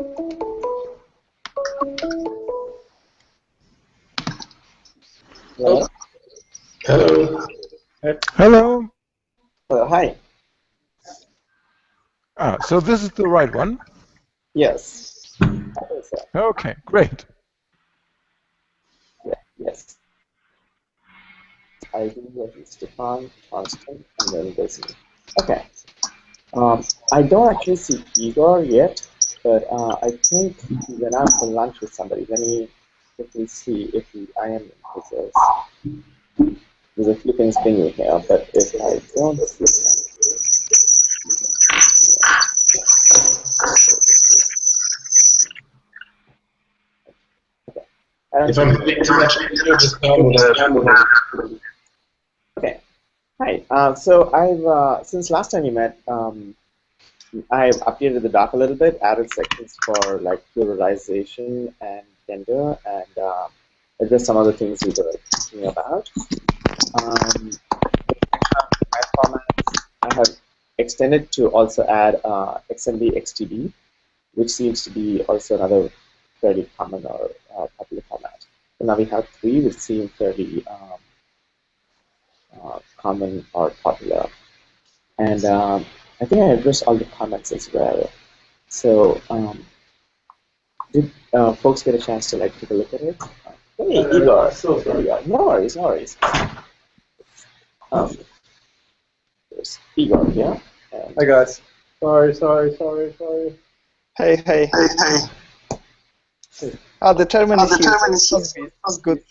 Hello. Hello. Hello. Hi. So this is the right one? Yes. I think so. Okay, great. Yeah, yes. I do Stefan, Constant, and then there's me. Okay. I don't actually see Igor yet, but I think he went out for lunch with somebody. Let me quickly see if I am in his. There's a few things pinging here, but if I don't see him. If I'm getting too much video, just tell me that. Okay. Hi. So I've since last time you met, I've updated the doc a little bit, added sections for like pluralization and gender, and addressed some other things we were thinking about. I have extended to also add XMB XTB, which seems to be also another fairly common or popular format. So now we have 3 which seem fairly common or popular. And I think I addressed all the comments as well. So did folks get a chance to like take a look at it? Hey, Igor. No worries, no worries. There's Igor here. Hi guys. Sorry. Hey. The chairman is here. That's good.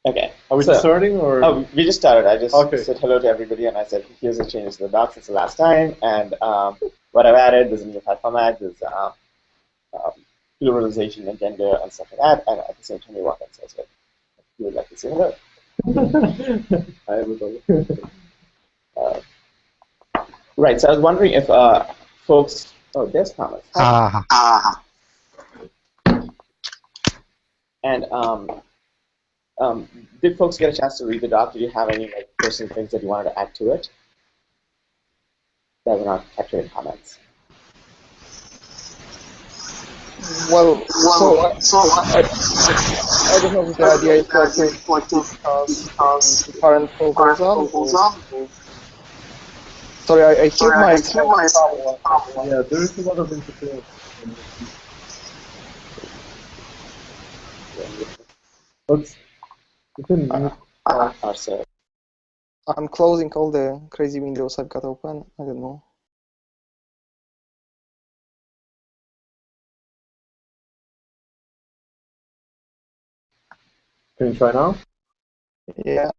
Okay. Are we just starting or? Oh, we just started. I just Okay. said hello to everybody, and I said here's the changes to the doc since the last time, and what I've added. There's a new file format. There's pluralization and gender and stuff like that, and at the same time we walk in. So I said, you would like to say hello. I will. Right. So I was wondering if folks. Oh, there's comments. And did folks get a chance to read the doc? Did you have any like personal things that you wanted to add to it that were not captured in comments? Well, I don't know if the idea is like to discuss the current proposal. Sorry, I hear my Yeah, there is a lot of interference. I'm closing all the crazy windows I've got open. I don't know. Can you try now? Yeah.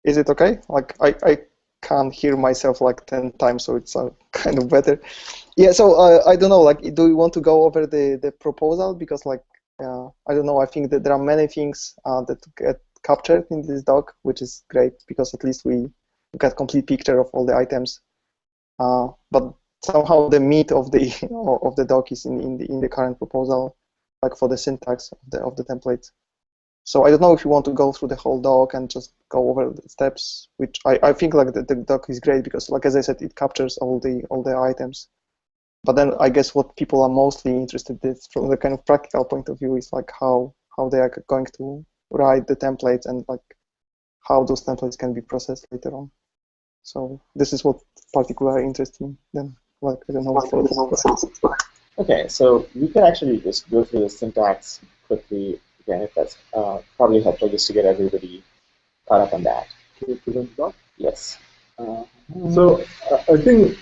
Is it okay? Like I can't hear myself like 10 times, so it's kind of better. Yeah. So I don't know. Like, do you want to go over the proposal? Because like I don't know. I think that there are many things that get captured in this doc, which is great because at least we got complete picture of all the items. But somehow the meat of the doc is in the current proposal, like for the syntax of the template. So I don't know if you want to go through the whole doc and just go over the steps, which I think like the doc is great because, like as I said, it captures all the items. But then I guess what people are mostly interested in from the kind of practical point of view is like how they are going to write the templates and like how those templates can be processed later on. So this is what particularly interests me. Then like I don't know what. Okay, so we could actually just go through the syntax quickly again, if that's probably helpful just to get everybody caught up on that. Can you present the doc? Yes. So I think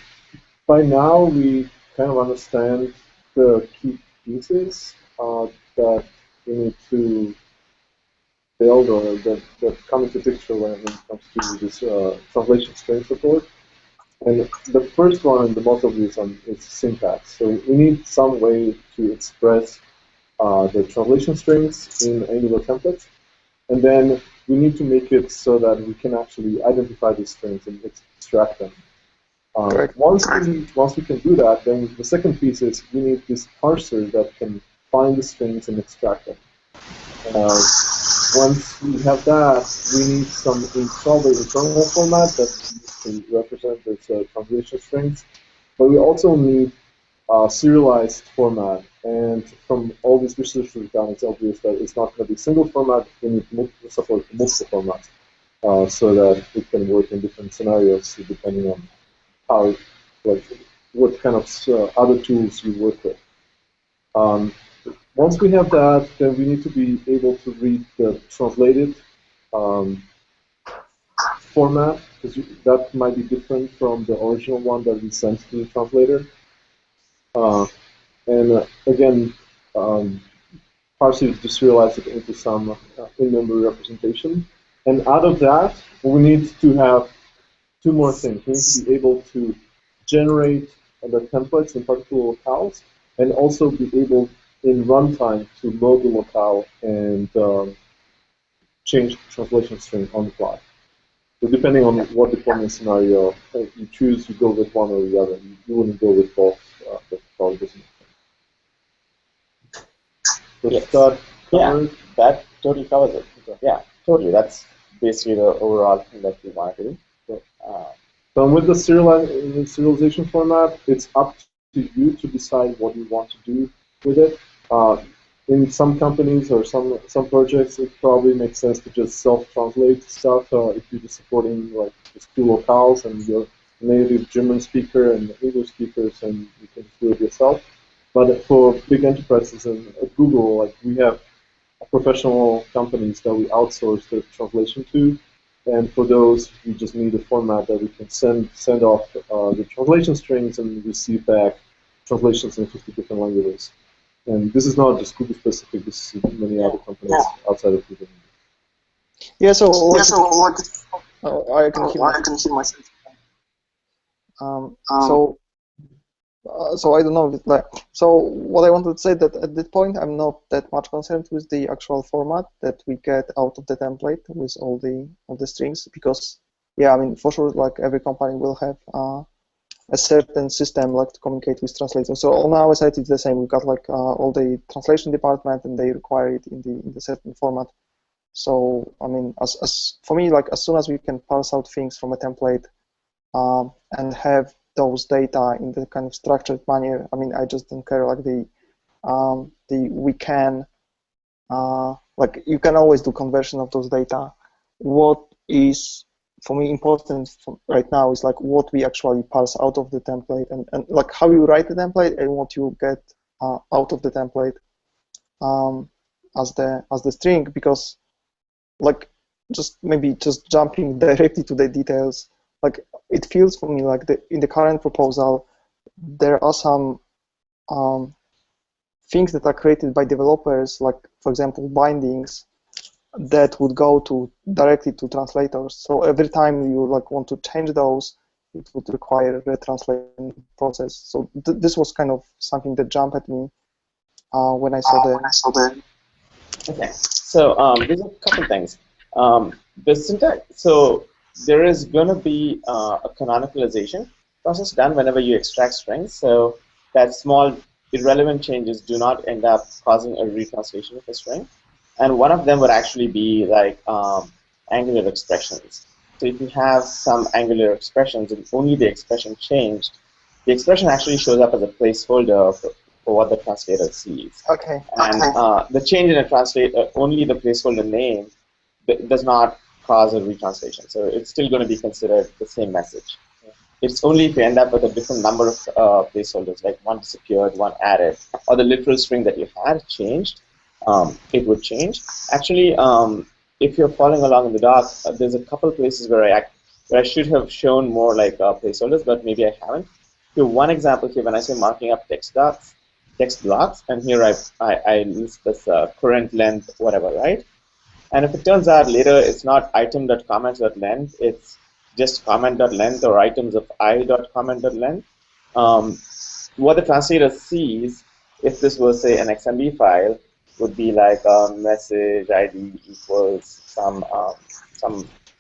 by now we kind of understand the key pieces that we need to build or that come into picture when it comes to this translation string support. And the first one and the most obvious one is syntax. So we need some way to express the translation strings in Angular templates. And then we need to make it so that we can actually identify these strings and extract them. Once we can do that, then the second piece is we need this parser that can find the strings and extract them. Once we have that, we need some internal format that we use to represent this translation strings. But we also need serialized format. And from all this research we've done, it's obvious that it's not going to be a single format. We need support multiple formats so that it can work in different scenarios depending on how, like, what kind of other tools you work with. Once we have that, then we need to be able to read the translated format, because that might be different from the original one that we sent to the translator. Again, parse it to serialize it into some in-memory representation. And out of that, we need to have two more things. We need to be able to generate the templates in particular locales, and also be able in runtime to load the locale and change the translation string on the fly. So depending on what deployment scenario you choose, you go with one or the other. You wouldn't go with both. That probably doesn't make sense. Yeah, that totally covers it. Yeah, totally. That's basically the overall thing that we want to do. So with the serialization format, it's up to you to decide what you want to do with it. In some companies or some projects, it probably makes sense to just self-translate stuff if you're just supporting like just two locales and you're a native German speaker and English speakers, and you can do it yourself. But for big enterprises and at Google, like we have professional companies that we outsource the translation to, and for those, we just need a format that we can send off the translation strings and receive back translations in 50 different languages. And this is not just Google specific, this is many other companies outside of Google. Yeah, so I can hear myself. So I don't know. So what I wanted to say that at this point, I'm not that much concerned with the actual format that we get out of the template with all the strings, because yeah, I mean for sure, like every company will have a certain system like to communicate with translators. So on our side, it's the same. We've got like all the translation department, and they require it in the certain format. So I mean, as for me, like as soon as we can parse out things from a template and have those data in the kind of structured manner, I mean, I just don't care. Like we can like you can always do conversion of those data. What is for me important right now is like what we actually parse out of the template, and like how you write the template and what you get out of the template as the string, because like just jumping directly to the details, like it feels for me like in the current proposal there are some things that are created by developers, like for example bindings that would go directly to translators. So every time you like want to change those, it would require a retranslation process. So this was kind of something that jumped at me when I saw the. Okay, so there's a couple things. The syntax. So there is going to be a canonicalization process done whenever you extract strings. So that small irrelevant changes do not end up causing a retranslation of a string. And one of them would actually be like angular expressions. So if you have some angular expressions and only the expression changed, the expression actually shows up as a placeholder for what the translator sees. Okay. And the change in a translator, only the placeholder name, does not cause a retranslation. So it's still going to be considered the same message. It's only if you end up with a different number of placeholders, like one disappeared, one added, or the literal string that you had changed, it would change. Actually, if you're following along in the doc, there's a couple places where I should have shown more like placeholders, but maybe I haven't. So one example here, when I say marking up text blocks, and here I list this current length, whatever, right? And if it turns out later it's not item.comments.length, it's just comment.length or items of i.comment.length, what the translator sees, if this was, say, an XML file, would be like message ID equals some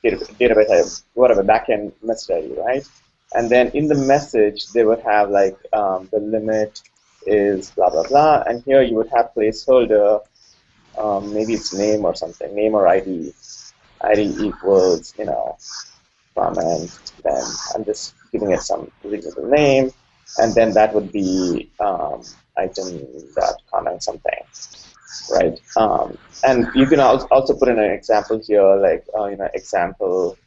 database type, whatever, backend message ID, right? And then in the message, they would have like the limit is blah, blah, blah. And here you would have placeholder maybe it's name or something, name or ID. ID equals, comment. Then I'm just giving it some reasonable name, and then that would be item.comment something, right? And you can also put in an example here, like example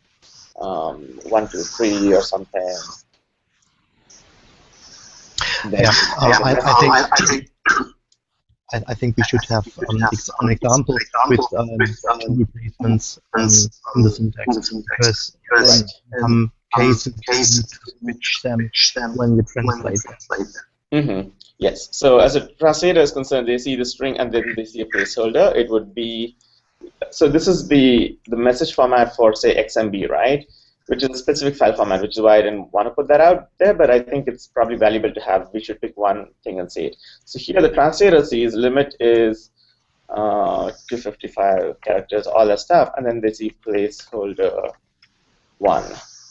1, 2, 3 or something. Then I think we should have an example with two replacements in the syntax, because in some cases you need to switch them when you translate them. Mm-hmm. Yes. So as a translator is concerned, they see the string and then they see a placeholder. It would be, so this is the message format for, say, XMB, right? Which is a specific file format, which is why I didn't want to put that out there, but I think it's probably valuable to have. We should pick one thing and say it. So here the translator sees limit is 255 characters, all that stuff, and then they see placeholder 1,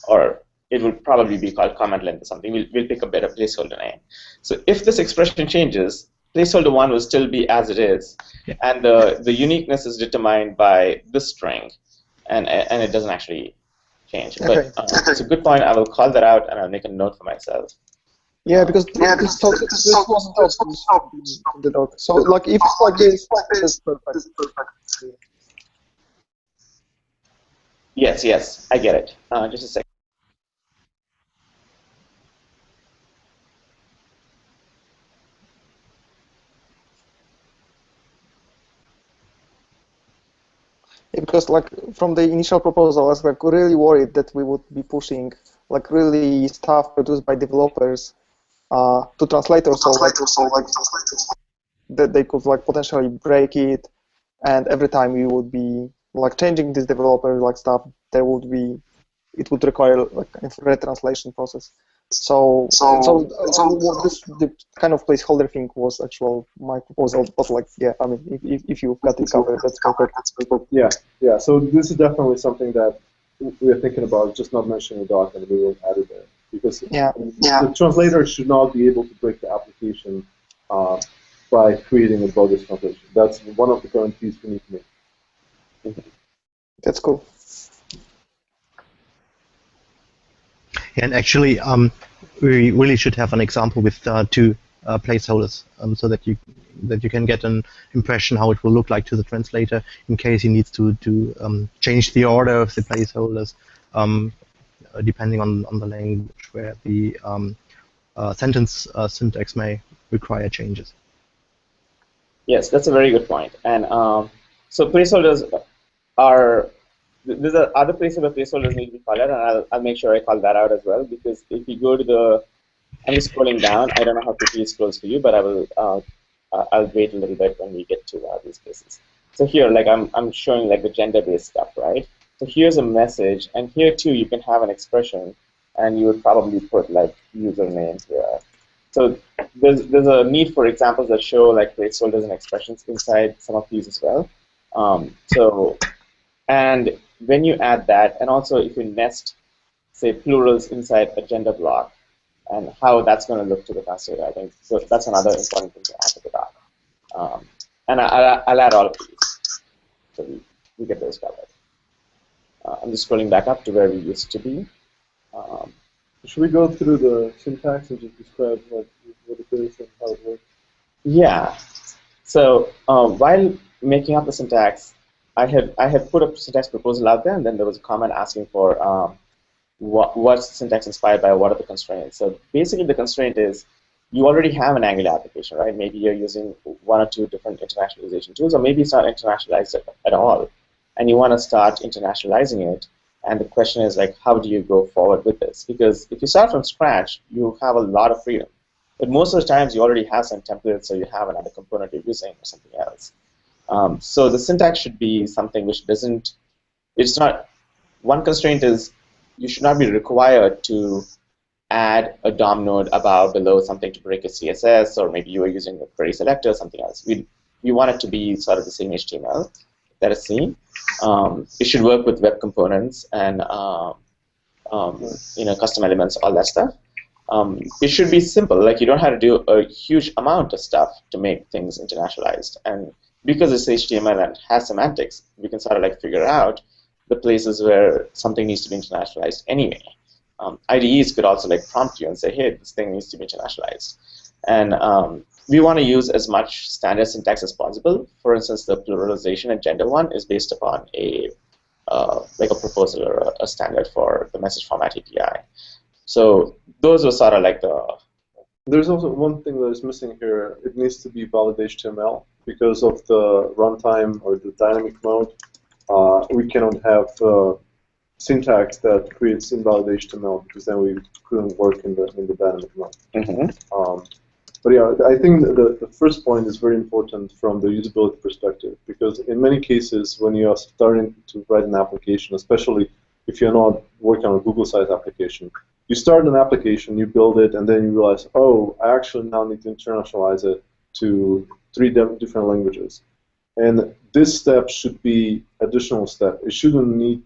or it will probably be called comment length or something. We'll pick a better placeholder name. So if this expression changes, placeholder 1 will still be as it is, and the uniqueness is determined by this string, and it doesn't actually change. Okay. But it's a good point. I will call that out, and I'll make a note for myself. Yeah, because this was in the doc. So like if it's like this, it's perfect. Yes, I get it. Just a second. Because like from the initial proposal, I was like really worried that we would be pushing like really stuff produced by developers to translators, so like that they could like potentially break it, and every time we would be like changing this developer like stuff, it would require like a retranslation process. So this the kind of placeholder thing was actual my proposal, but like yeah, I mean if you've got it covered, that's perfect. Yeah. So this is definitely something that we're thinking about, just not mentioning the doc, and we will add it there, because the translator should not be able to break the application by creating a bogus translation. That's one of the guarantees we need to make. That's cool. And actually, we really should have an example with two placeholders, so that you can get an impression how it will look like to the translator in case he needs to change the order of the placeholders, depending on the language where the sentence syntax may require changes. Yes, that's a very good point. And so placeholders are. There's other places where placeholders need to be called out, and I'll make sure I call that out as well, because if you go to the, I'm just scrolling down. I don't know how quickly it scrolls for you, but I will. I'll wait a little bit when we get to these places. So here, like I'm showing like the gender-based stuff, right? So here's a message, and here too you can have an expression, and you would probably put like username here. So there's a need for examples that show like placeholders and expressions inside some of these as well. And when you add that, and also if you nest, say, plurals inside a gender block, and how that's going to look to the translator, I think so that's another important thing to add to the doc. And I'll add all of these, so we get those covered. I'm just scrolling back up to where we used to be. Should we go through the syntax and just describe what it is and how it works? Yeah. So while making up the syntax, I had put a syntax proposal out there, and then there was a comment asking for what's syntax inspired by, what are the constraints. So basically the constraint is you already have an Angular application, right? Maybe you're using one or two different internationalization tools, or maybe it's not internationalized at all, and you want to start internationalizing it. And the question is, like, how do you go forward with this? Because if you start from scratch, you have a lot of freedom. But most of the times you already have some templates, or you have another component you're using or something else. So the syntax should be something which doesn't, it's not, one constraint is you should not be required to add a DOM node above, below something to break a CSS, or maybe you are using a query selector or something else. We want it to be sort of the same HTML that is seen. It should work with web components and custom elements, all that stuff. It should be simple. Like, you don't have to do a huge amount of stuff to make things internationalized, and because it's HTML and has semantics, we can sort of like figure out the places where something needs to be internationalized anyway. IDEs could also like prompt you and say, hey, this thing needs to be internationalized. And we want to use as much standard syntax as possible. For instance, the pluralization and gender one is based upon a like a proposal or a standard for the message format API. So those were sort of like the... There's also one thing that is missing here. It needs to be valid HTML. Because of the runtime or the dynamic mode, we cannot have syntax that creates invalid HTML, because then we couldn't work in the dynamic mode. Mm-hmm. But yeah, I think the first point is very important from the usability perspective, because in many cases, when you are starting to write an application, especially if you're not working on a Google-sized application, you start an application, you build it, and then you realize, oh, I actually now need to internationalize it to 3 different languages. And this step should be additional step. It shouldn't mean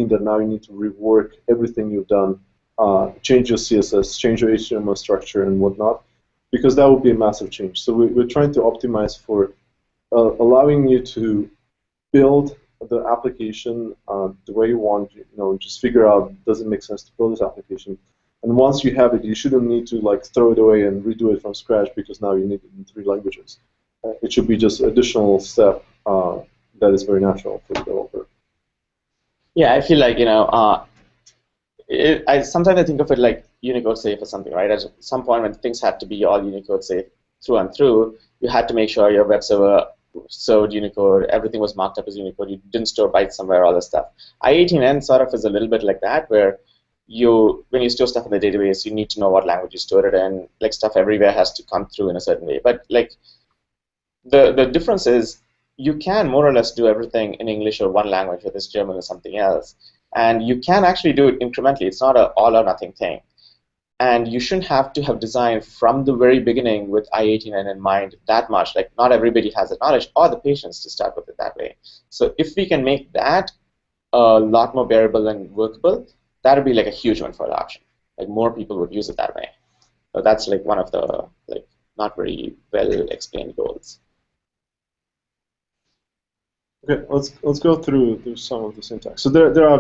that now you need to rework everything you've done, change your CSS, change your HTML structure and whatnot, because that would be a massive change. So we're trying to optimize for allowing you to build the application the way you want. Just figure out, does it make sense to build this application? And once you have it, you shouldn't need to like throw it away and redo it from scratch because now you need it in 3 languages. It should be just additional step that is very natural for the developer. Yeah, I feel like sometimes I think of it like Unicode safe or something, right? At some point when things had to be all Unicode safe through and through, you had to make sure your web server served Unicode, everything was marked up as Unicode, you didn't store bytes somewhere, all this stuff. i18n sort of is a little bit like that, where when you store stuff in the database, you need to know what language you store it in. Like stuff everywhere has to come through in a certain way. But like the difference is you can more or less do everything in English or one language, whether it's German or something else. And you can actually do it incrementally. It's not an all or nothing thing. And you shouldn't have to have designed from the very beginning with i18n in mind that much. Like not everybody has the knowledge or the patience to start with it that way. So if we can make that a lot more bearable and workable, that would be like a huge one for adoption. Like more people would use it that way. So that's like one of the like not very well explained goals. Okay, let's go through some of the syntax. So there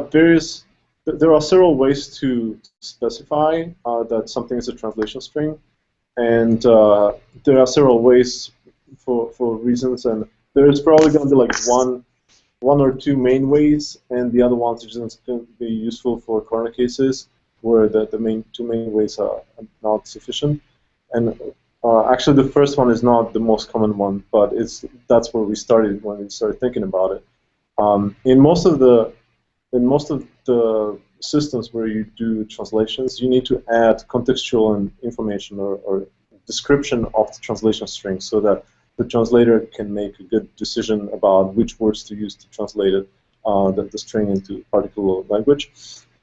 are several ways to specify that something is a translation string, and there are several ways for reasons, and there is probably going to be like one or 2 main ways, and the other ones are just going to be useful for corner cases where the 2 main ways are not sufficient. And actually, the first one is not the most common one, but that's where we started when we started thinking about it. In most of the systems where you do translations, you need to add contextual information or description of the translation string so that the translator can make a good decision about which words to use to translate it, the string into a particular language.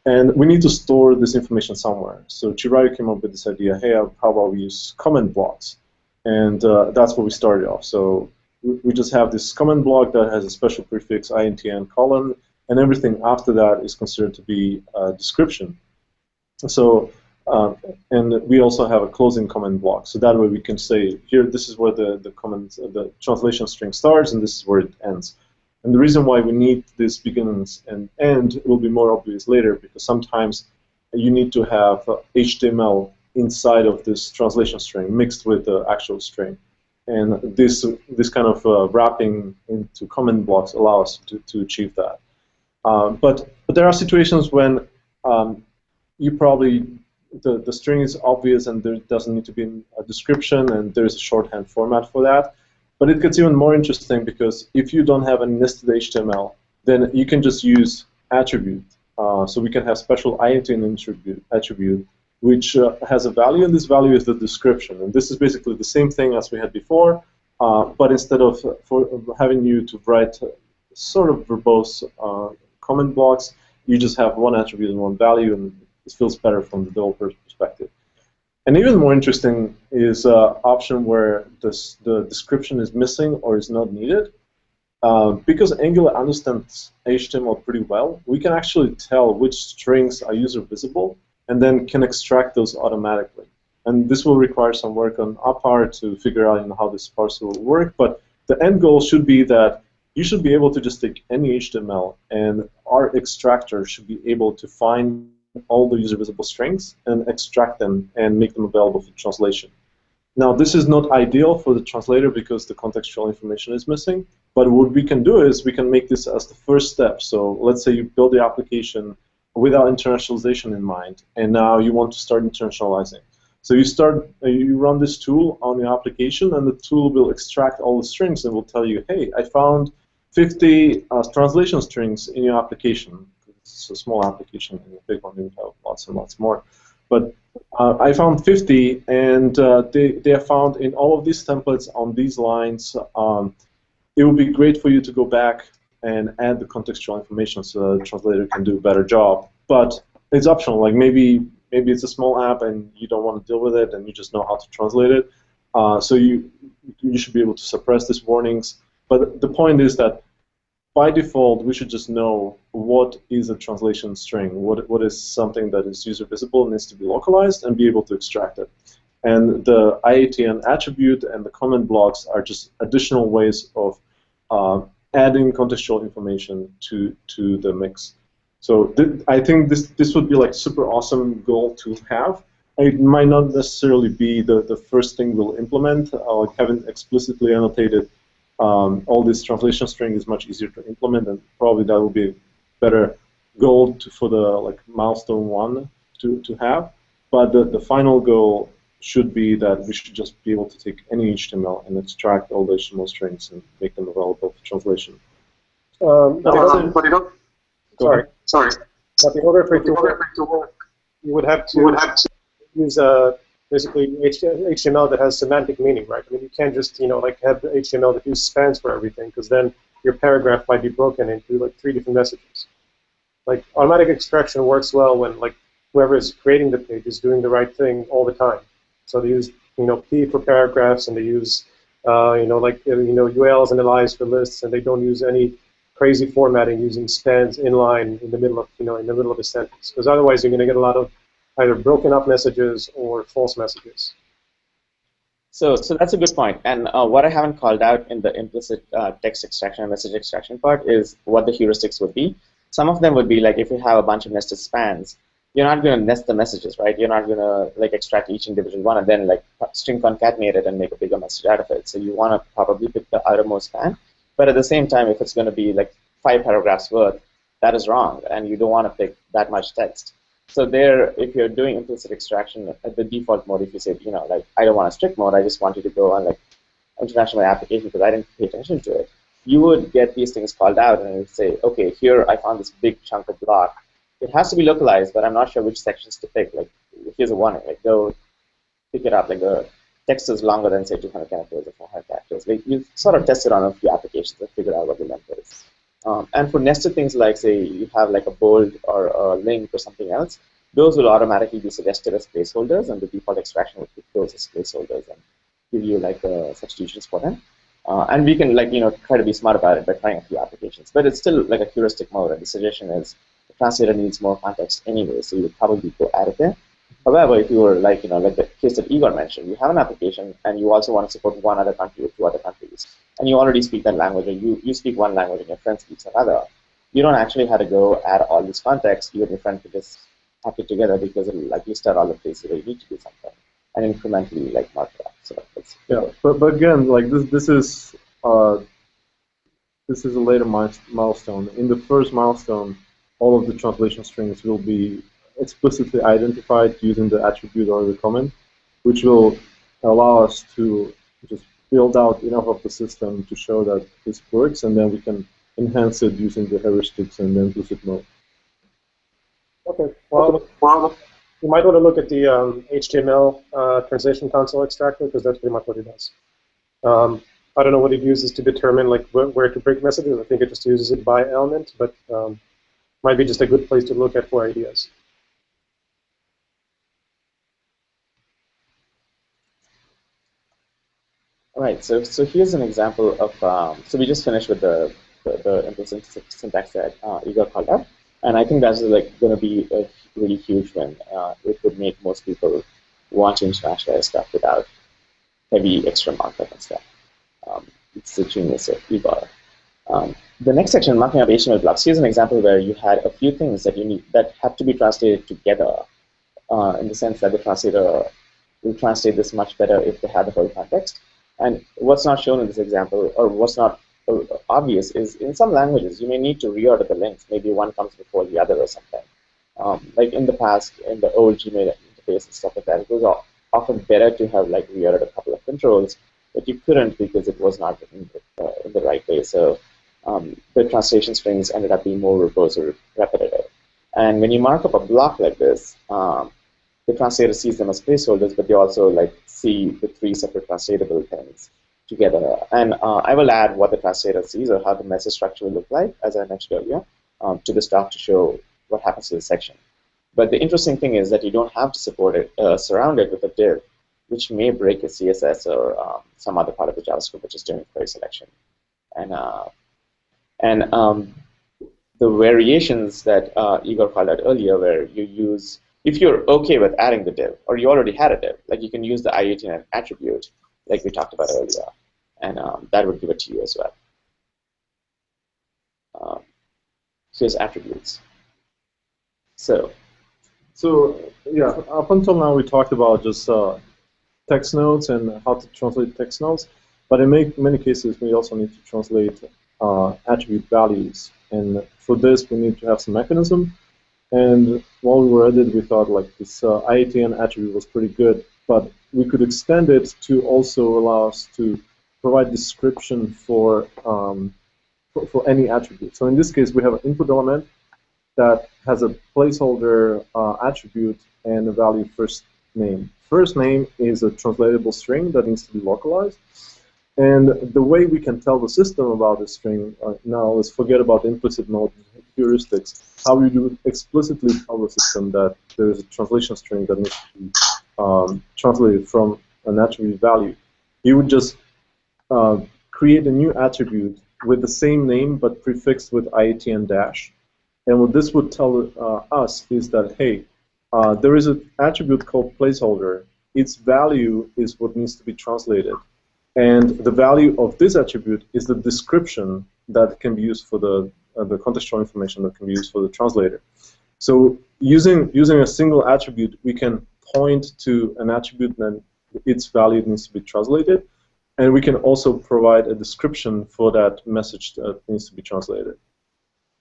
And we need to store this information somewhere. So Chirayu came up with this idea, hey, how about we use comment blocks? And that's where we started off. So we just have this comment block that has a special prefix, i18n colon, and everything after that is considered to be a description. So, and we also have a closing comment block. So that way we can say, here, this is where the translation string starts, and this is where it ends. And the reason why we need this beginnings and end will be more obvious later, because sometimes you need to have HTML inside of this translation string mixed with the actual string. And this kind of wrapping into comment blocks allows us to achieve that. But there are situations when you probably, the string is obvious and there doesn't need to be a description, and there's a shorthand format for that. But it gets even more interesting because if you don't have a nested HTML, then you can just use attribute. So we can have special i18n attribute, which has a value, and this value is the description. And this is basically the same thing as we had before, but instead of having you to write sort of verbose comment blocks, you just have one attribute and one value, and it feels better from the developer's perspective. And even more interesting is an option where the description is missing or is not needed. Because Angular understands HTML pretty well, we can actually tell which strings are user visible and then can extract those automatically. And this will require some work on our part to figure out how this parser will work, but the end goal should be that you should be able to just take any HTML, and our extractor should be able to find all the user visible strings and extract them and make them available for translation. Now, this is not ideal for the translator because the contextual information is missing, but what we can do is we can make this as the first step. So let's say you build the application without internationalization in mind, and now you want to start internationalizing. So you run this tool on your application, and the tool will extract all the strings and will tell you, hey, I found 50 translation strings in your application. It's a small application, and a big one, we have lots and lots more. But I found 50, and they are found in all of these templates on these lines. It would be great for you to go back and add the contextual information so the translator can do a better job. But it's optional. Like maybe it's a small app and you don't want to deal with it, and you just know how to translate it. So you should be able to suppress these warnings. But the point is that by default, we should just know what is a translation string, what is something that is user visible and needs to be localized, and be able to extract it. And the i18n attribute and the comment blocks are just additional ways of adding contextual information to the mix. So I think this would be like super awesome goal to have. It might not necessarily be the first thing we'll implement. Like having explicitly annotated all this translation string is much easier to implement, and probably that will be a better goal for the milestone 1 to have. But the final goal should be that we should just be able to take any HTML and extract all the HTML strings and make them available for translation. Sorry. But in order for it to work, you would have to use basically HTML that has semantic meaning, right? I mean, you can't just have the HTML that uses spans for everything, because then your paragraph might be broken into 3 different messages. Like automatic extraction works well when whoever is creating the page is doing the right thing all the time. So they use P for paragraphs, and they use ULs and LIs for lists, and they don't use any crazy formatting using spans inline in the middle of a sentence, because otherwise you're going to get a lot of either broken up messages or false messages. So that's a good point. And what I haven't called out in the implicit text extraction and message extraction part is what the heuristics would be. Some of them would be like if you have a bunch of nested spans, you're not going to nest the messages, right? You're not going to extract each individual one and then string concatenate it and make a bigger message out of it. So you want to probably pick the outermost span. But at the same time, if it's going to be 5 paragraphs worth, that is wrong, and you don't want to pick that much text. So there, if you're doing implicit extraction at the default mode, if you say, I don't want a strict mode, I just want you to go on international application because I didn't pay attention to it, you would get these things called out, and it would say, okay, here I found this big chunk of block. It has to be localized, but I'm not sure which sections to pick. Here's a warning, go pick it up. The text is longer than, say, 200 characters or 400 characters. You sort of test it on a few applications and figure out what the length is. And for nested things like, say, you have a bold or a link or something else, those will automatically be suggested as placeholders, and the default extraction will pick those as placeholders and give you substitutions for them. And we can try to be smart about it by trying a few applications. But it's still a heuristic mode, and the suggestion is the translator needs more context anyway, so you would probably go add it there. However, if you were like the case that Igor mentioned, you have an application and you also want to support one other country or 2 other countries, and you already speak that language, or you speak one language and your friend speaks another, you don't actually have to go add all this context. You and your friend could just hack it together because it will list out all the places where you need to do something and incrementally mark it up. So it's but again, this is a later milestone. In the first milestone, all of the translation strings will be explicitly identified using the attribute or the comment, which will allow us to just build out enough of the system to show that this works, and then we can enhance it using the heuristics and the implicit mode. Okay, well, you might want to look at the HTML translation console extractor, because that's pretty much what it does. I don't know what it uses to determine where to break messages. I think it just uses it by element, but might be just a good place to look at for ideas. All right, so here's an example of, so we just finished with the implicit syntax that Igor called out, and I think that's going to be a really huge win. It would make most people want to internationalize stuff without heavy extra markup and stuff. It's the genius of Igor. The next section, marking up HTML blocks. Here's an example where you had a few things that you need that have to be translated together, in the sense that the translator will translate this much better if they have the whole context. And what's not shown in this example, or what's not obvious, is in some languages you may need to reorder the links. Maybe one comes before the other or something. Like in the past, in the old Gmail interface and stuff like that, it was often better to have like reordered a couple of controls, but you couldn't because it was not in the right way. So the translation strings ended up being more verbose or repetitive. And when you mark up a block like this, the translator sees them as placeholders, but they also like see the three separate translatable things together. And I will add what the translator sees or how the message structure will look like, as I mentioned earlier, to this talk to show what happens to the section. But the interesting thing is that you don't have to support it, surround it with a div, which may break a CSS or some other part of the JavaScript which is doing query selection. And the variations that Igor called out earlier, where you use, if you're okay with adding the div, or you already had a div, like you can use the i18n attribute, like we talked about earlier, and that would give it to you as well. Here's attributes. So yeah, up until now we talked about just text nodes and how to translate text nodes, but in many cases we also need to translate attribute values, and for this we need to have some mechanism. And while we were at it, we thought like this i18n attribute was pretty good, but we could extend it to also allow us to provide description for any attribute. So in this case, we have an input element that has a placeholder attribute and a value first name. First name is a translatable string that needs to be localized. And the way we can tell the system about the string now is forget about implicit mode heuristics. How we do explicitly tell the system that there is a translation string that needs to be translated from an attribute value. You would just create a new attribute with the same name but prefixed with i18n dash. And what this would tell us is that, hey, there is an attribute called placeholder. Its value is what needs to be translated. And the value of this attribute is the description that can be used for the contextual information that can be used for the translator. So using a single attribute, we can point to an attribute and its value needs to be translated. And we can also provide a description for that message that needs to be translated.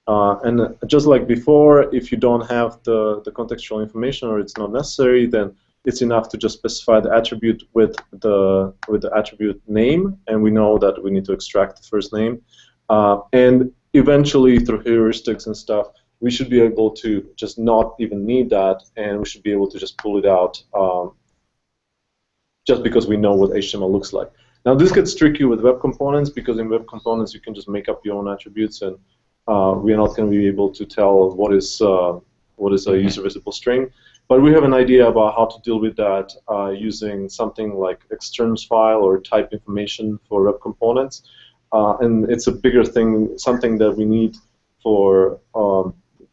And just like before, if you don't have the contextual information or it's not necessary, then it's enough to just specify the attribute with the attribute name, and we know that we need to extract the first name. And eventually, through heuristics and stuff, we should be able to just not even need that, and we should be able to just pull it out just because we know what HTML looks like. Now, this gets tricky with web components, because in web components you can just make up your own attributes, and we are not going to be able to tell what is a user visible string. But we have an idea about how to deal with that using something like exterms file or type information for web components. And it's a bigger thing, something that we need for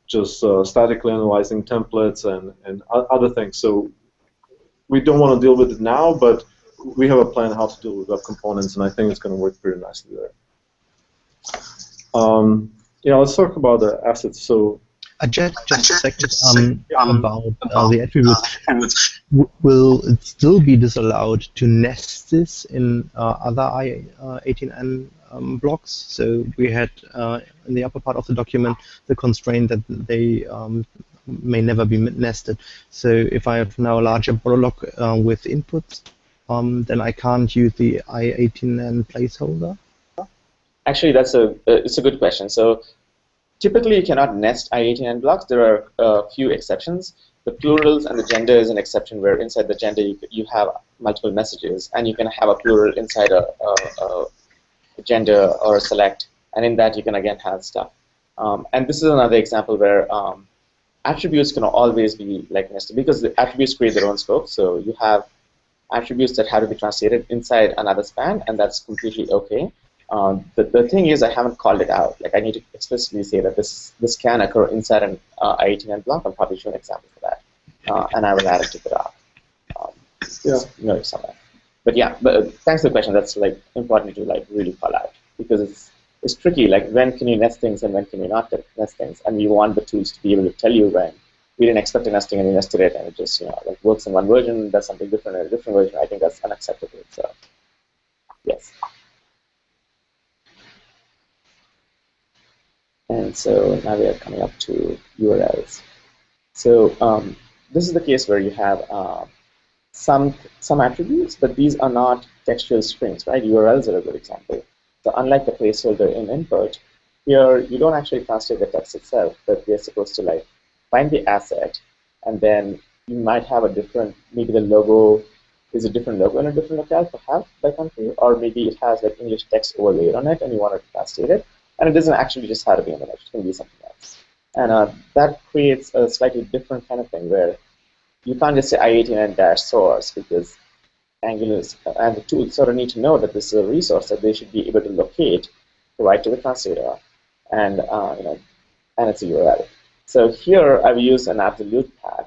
just statically analyzing templates and other things. So we don't want to deal with it now, but we have a plan how to deal with web components, and I think it's going to work pretty nicely there. Yeah, let's talk about the assets. So just a second about the attributes. Will it still be disallowed to nest this in other i18n blocks? So we had in the upper part of the document the constraint that they may never be nested. So if I have now a larger block with inputs, then I can't use the i18n placeholder? actually, it's a good question. So typically, you cannot nest i18n blocks. There are a few exceptions. The plurals and the gender is an exception, where inside the gender you have multiple messages, and you can have a plural inside a gender or a select, and in that you can again have stuff. And this is another example where attributes can always be like nested, because the attributes create their own scope. So you have attributes that have to be translated inside another span, and that's completely okay. The thing is, I haven't called it out. Like, I need to explicitly say that this can occur inside an i18n block. I'll probably show an example for that, and I will add it to the doc. Yeah. Notice somewhere. But yeah, but thanks for the question. That's like important to like really call out because it's tricky. Like when can you nest things and when can you not nest things? And we want the tools to be able to tell you when we didn't expect a nesting and we nested it and it just like works in one version, does something different in a different version. I think that's unacceptable. So yes. And so now we are coming up to URLs. So this is the case where you have some attributes, but these are not textual strings, right? URLs are a good example. So unlike the placeholder in input, here you don't actually translate the text itself, but we're supposed to like find the asset, and then you might have a different, maybe the logo is a different logo in a different locale, perhaps by country, or maybe it has like English text overlaid on it, and you want to translate it, and it doesn't actually just have to be an image; it can be something else, and that creates a slightly different kind of thing where you can't just say i18n source because Angular and the tools sort of need to know that this is a resource that they should be able to locate, provide to the translator, and and it's a URL. So here I've used an absolute tag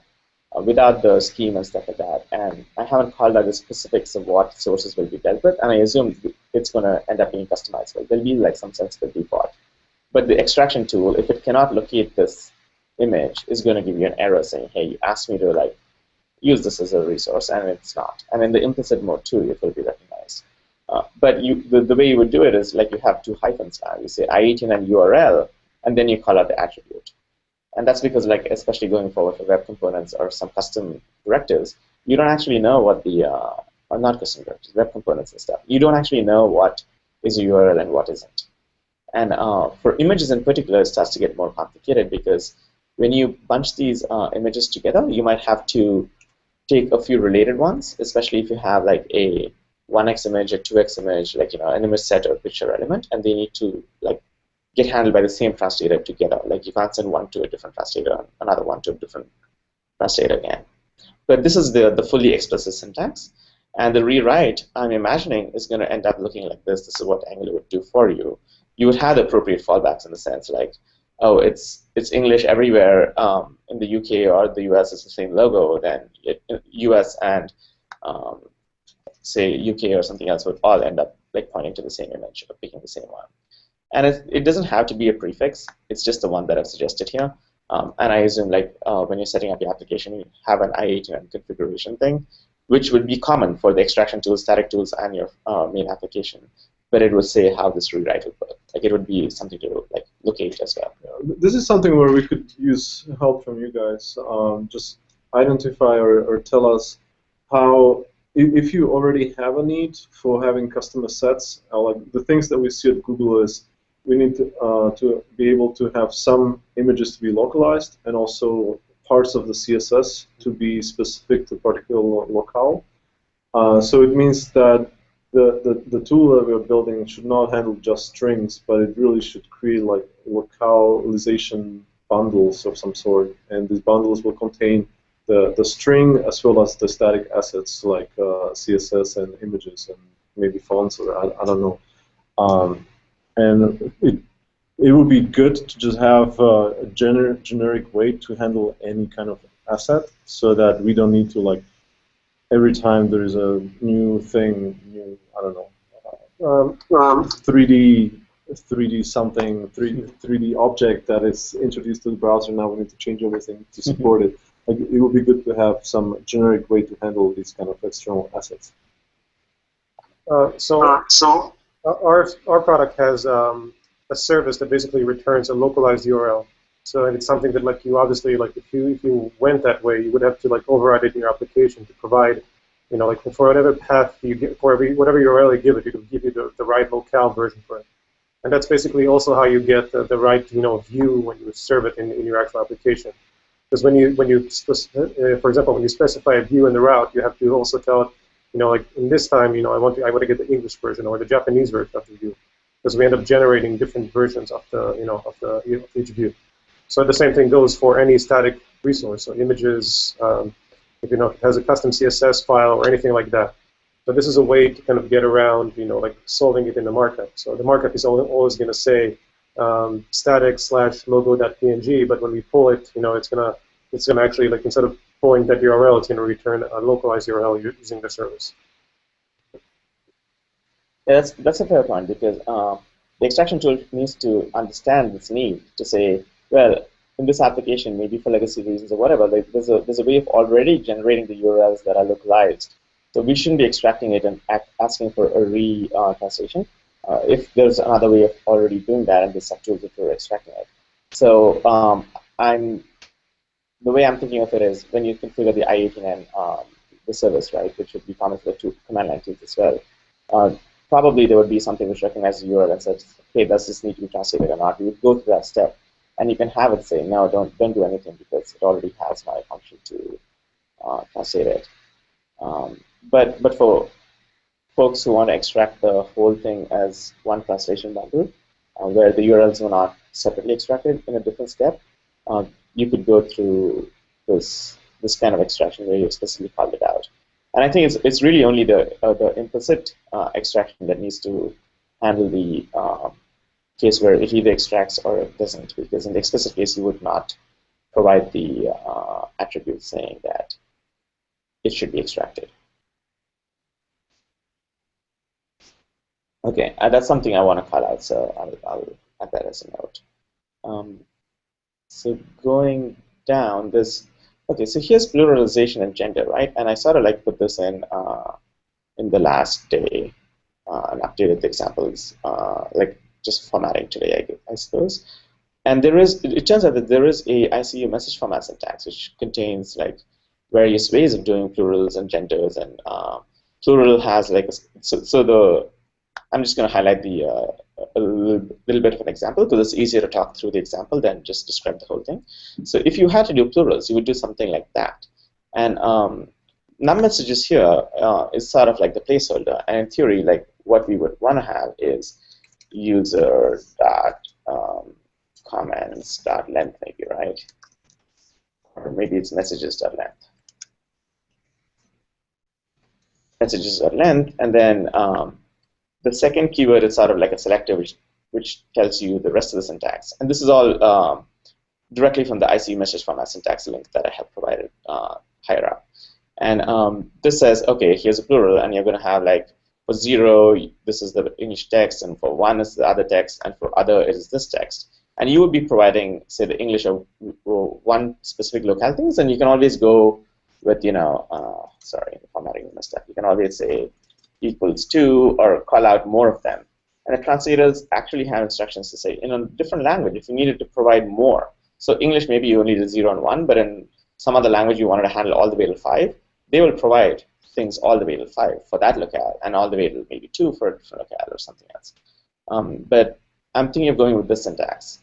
without the scheme and stuff like that, and I haven't called out the specifics of what sources will be dealt with, and I assume it's going to end up being customizable. There'll be like some sensitive default, but the extraction tool, if it cannot locate this image, is going to give you an error saying, hey, you asked me to like use this as a resource, and it's not. And in the implicit mode too, it will be recognized. But the way you would do it is like you have two hyphens now. You say i18n URL, and then you call out the attribute. And that's because, like, especially going forward for web components or some custom directives, you don't actually know what the, or not custom directives, web components and stuff. You don't actually know what is a URL and what isn't. And for images in particular, it starts to get more complicated because when you bunch these images together, you might have to take a few related ones, especially if you have like a 1x image, a 2x image, like an image set or picture element, and they need to like get handled by the same translator together. Like you can't send one to a different translator and another one to a different translator again. But this is the fully explicit syntax, and the rewrite I'm imagining is going to end up looking like this. This is what Angular would do for you. You would have the appropriate fallbacks in the sense like, oh, it's English everywhere. In the UK or the US, it's the same logo. Then US and say UK or something else would all end up like pointing to the same image or picking the same one. And it doesn't have to be a prefix. It's just the one that I've suggested here. And I assume like when you're setting up your application, you have an i18n configuration thing, which would be common for the extraction tools, static tools, and your main application. But it would say how this rewrite would work. Like it would be something to like locate as well. Yeah, this is something where we could use help from you guys. Just identify or tell us how, if you already have a need for having customer sets. Like the things that we see at Google is we need to be able to have some images to be localized and also parts of the CSS to be specific to a particular locale. So it means that the tool that we're building should not handle just strings, but it really should create like localization bundles of some sort, and these bundles will contain the string as well as the static assets like CSS and images and maybe fonts or I don't know. And it would be good to just have a generic way to handle any kind of asset so that we don't need to like every time there's a new thing, I don't know, 3D something, 3D object that is introduced to the browser. Now we need to change everything to support it. Like it would be good to have some generic way to handle these kind of external assets. So our product has a service that basically returns a localized URL. So it's something that like you obviously like if you went that way, you would have to like override it in your application to provide, like for whatever path you get, for whatever URL you give it, it will give you the right locale version for it. And that's basically also how you get the right view when you serve it in your actual application. Because when you for example, when you specify a view in the route, you have to also tell it, like in this time, I want to get the English version or the Japanese version of the view, because we end up generating different versions of the of each view. So the same thing goes for any static resource, so images, if it has a custom CSS file or anything like that. So this is a way to kind of get around, like solving it in the markup. So the markup is always going to say static/logo.png, but when we pull it, it's gonna actually like instead of pulling that URL, it's going to return a localized URL using the service. That's a fair point because the extraction tool needs to understand this need to say, well, in this application, maybe for legacy reasons or whatever, like, there's a way of already generating the URLs that are localized. So we shouldn't be extracting it and asking for a re-translation if there's another way of already doing that, and there's some tools that we're extracting it. So the way I'm thinking of it is when you configure the i18n the service, right, which would be common for the two command line tools as well. Probably there would be something which recognizes the URL and says, hey, does this need to be translated or not? We would go through that step, and you can have it say, no, don't do anything because it already has my function to translate it. But for folks who want to extract the whole thing as one translation bundle, where the URLs were not separately extracted in a different step, you could go through this kind of extraction where you explicitly called it out. And I think it's really only the implicit extraction that needs to handle the case where it either extracts or it doesn't, because in the explicit case you would not provide the attribute saying that it should be extracted. Okay, that's something I want to call out, so I'll add that as a note. So going down this, okay, so here's pluralization and gender, right? And I sort of like put this in the last day and updated the examples, like just formatting today, I suppose. And it turns out that there is a ICU message format syntax which contains like various ways of doing plurals and genders, and plural has like I'm just going to highlight a little bit of an example because it's easier to talk through the example than just describe the whole thing. So if you had to do plurals, you would do something like that. And num messages here is sort of like the placeholder. And in theory, like what we would want to have is user dot comments dot length, maybe, right? Or maybe it's messages dot length. Messages dot length, and then the second keyword is sort of like a selector, which tells you the rest of the syntax. And this is all directly from the ICU message format syntax link that I have provided higher up. And this says, okay, here's a plural, and you're going to have like for 0, this is the English text, and for 1 is the other text, and for other it is this text. And you would be providing, say, the English of one specific localities, and you can always go with, sorry, the formatting messed up. You can always say equals 2 or call out more of them. And the translators actually have instructions to say, in a different language, if you needed to provide more. So English, maybe you only did 0 and 1, but in some other language you wanted to handle all the way to 5, they will provide things all the way to 5 for that locale, and all the way to maybe 2 for a different locale or something else. But I'm thinking of going with this syntax.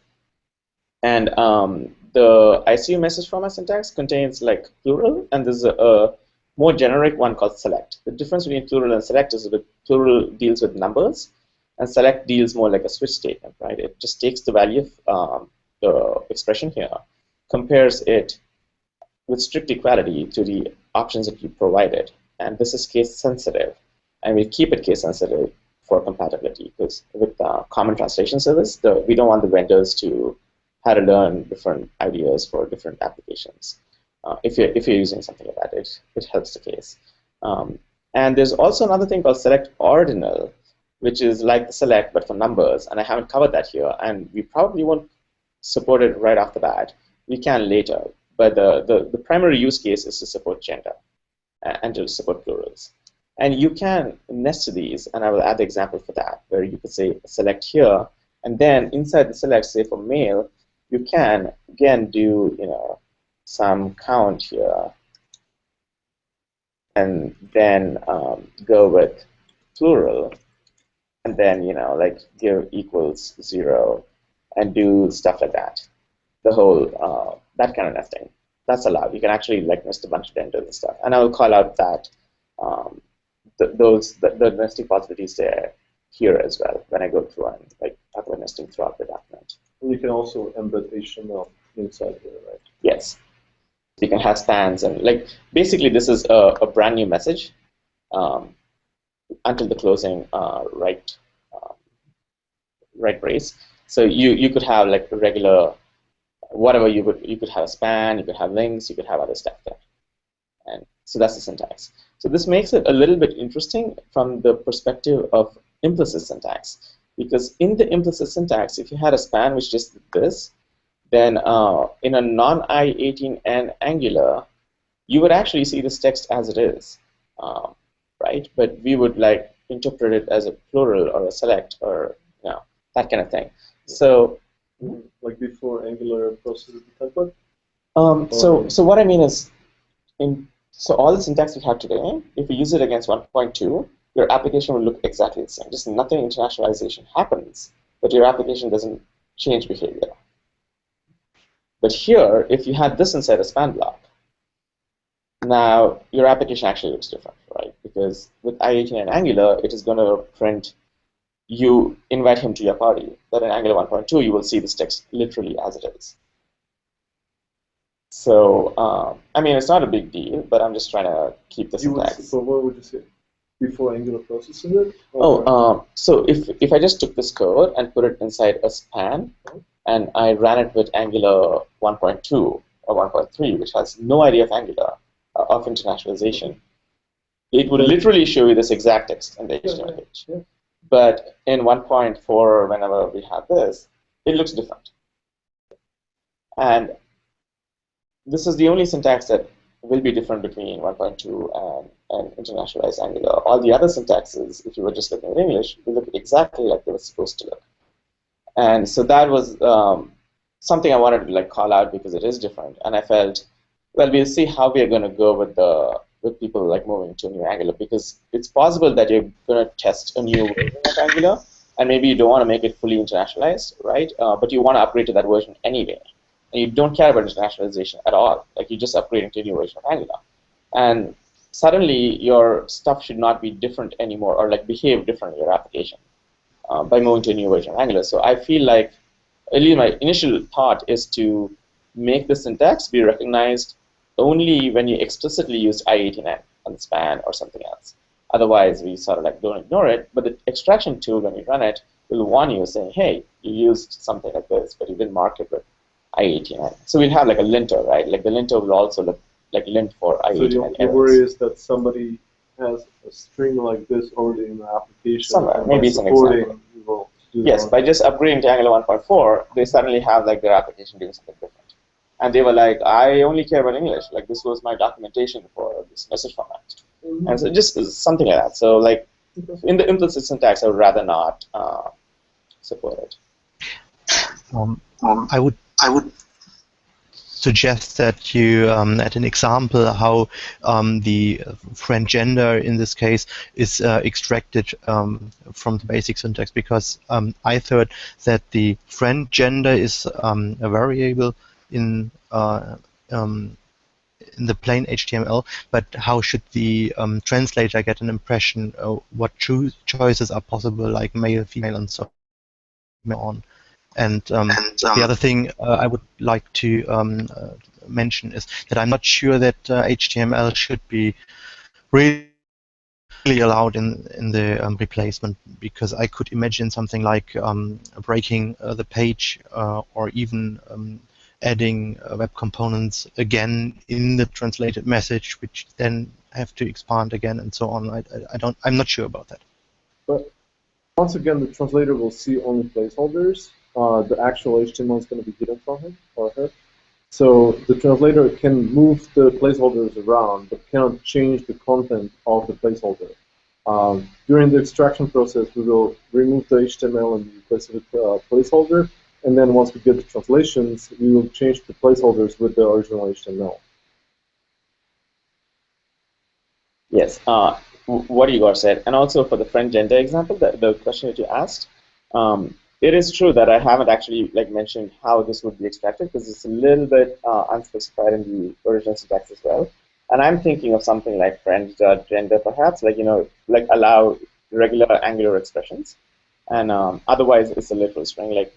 And the ICU message format syntax contains like plural, and there's a more generic one called select. The difference between plural and select is that plural deals with numbers, and select deals more like a switch statement, right? It just takes the value of the expression here, compares it with strict equality to the options that you provided, and this is case sensitive, and we keep it case sensitive for compatibility, because with common translation service, we don't want the vendors to have to learn different ideas for different applications. If you're using something like that, it helps the case. And there's also another thing called select ordinal, which is like the select but for numbers, and I haven't covered that here, and we probably won't support it right off the bat. We can later, but the primary use case is to support gender and to support plurals. And you can nest these, and I will add the example for that, where you could say select here, and then inside the select, say for male, you can again do some count here, and then go with plural, and then like give equals 0, and do stuff like that. The whole that kind of nesting, that's allowed. You can actually like nest a bunch of genders and stuff. And I will call out that the nesting possibilities there here as well when I go through and like talk about nesting throughout the document. And you can also embed HTML inside here, right? Yes. You can have spans, and like basically this is a brand new message until the closing right brace. So you could have like a regular whatever you could have a span, you could have links, you could have other stuff there. And so that's the syntax. So this makes it a little bit interesting from the perspective of implicit syntax. Because in the implicit syntax, if you had a span which just did this, then in a non-i18n Angular, you would actually see this text as it is, right? But we would like interpret it as a plural or a select or that kind of thing. So, like before Angular processes the template. So what I mean is, so all the syntax we have today, if we use it against 1.2, your application will look exactly the same. Just nothing internationalization happens, but your application doesn't change behavior. But here, if you had this inside a span block, now your application actually looks different, right? Because with i18 and Angular, it is going to print you invite him to your party. But in Angular 1.2, you will see this text literally as it is. So, I mean, it's not a big deal, but I'm just trying to keep the syntax. So what would you say? Before Angular processes it? So if I just took this code and put it inside a span, and I ran it with Angular 1.2 or 1.3, which has no idea of Angular, of internationalization, it would literally show you this exact text in the HTML page. Yeah. But in 1.4, whenever we have this, it looks different. And this is the only syntax that will be different between 1.2 and internationalized Angular. All the other syntaxes, if you were just looking at English, will look exactly like they were supposed to look. And so that was something I wanted to like call out because it is different. And I felt, well, we'll see how we are going to go with people like moving to new Angular, because it's possible that you're going to test a new version of Angular, and maybe you don't want to make it fully internationalized, right? But you want to upgrade to that version anyway. And you don't care about internationalization at all. Like, you're just upgrading to a new version of Angular. And suddenly, your stuff should not be different anymore, or like behave differently in your application by moving to a new version of Angular. So I feel like, at least my initial thought is to make the syntax be recognized only when you explicitly use i18n on the span or something else. Otherwise, we sort of like don't ignore it. But the extraction tool, when you run it, will warn you saying, hey, you used something like this, but you didn't mark it with i18n. So we'll have like a linter, right? Like the linter will also look like lint for i18n. So your worry is that somebody has a string like this already in the application. Somewhere, maybe it's an example. Yes, by just upgrading to Angular 1.4, they suddenly have like their application doing something different. And they were like, I only care about English. Like, this was my documentation for this message format. Mm-hmm. And so just something like that. So like in the implicit syntax, I would rather not support it. I would suggest that you add an example how the friend gender in this case is extracted from the basic syntax, because I thought that the friend gender is a variable in the plain HTML, but how should the translator get an impression of what choices are possible, like male, female, and so on. And the other thing I would like to mention is that I'm not sure that HTML should be really allowed in the replacement, because I could imagine something like breaking the page or even adding web components again in the translated message, which then have to expand again and so on. I'm not sure about that. But once again, the translator will see only placeholders. The actual HTML is going to be hidden from him or her. So the translator can move the placeholders around, but cannot change the content of the placeholder. During the extraction process, we will remove the HTML and replace it with a placeholder. And then once we get the translations, we will change the placeholders with the original HTML. Yes, what Igor said. And also for the friend gender example, the question that you asked, it is true that I haven't actually mentioned how this would be extracted, because it's a little bit unspecified in the original syntax as well. And I'm thinking of something like friend.gender, perhaps, like allow regular Angular expressions, and otherwise it's a literal string. Like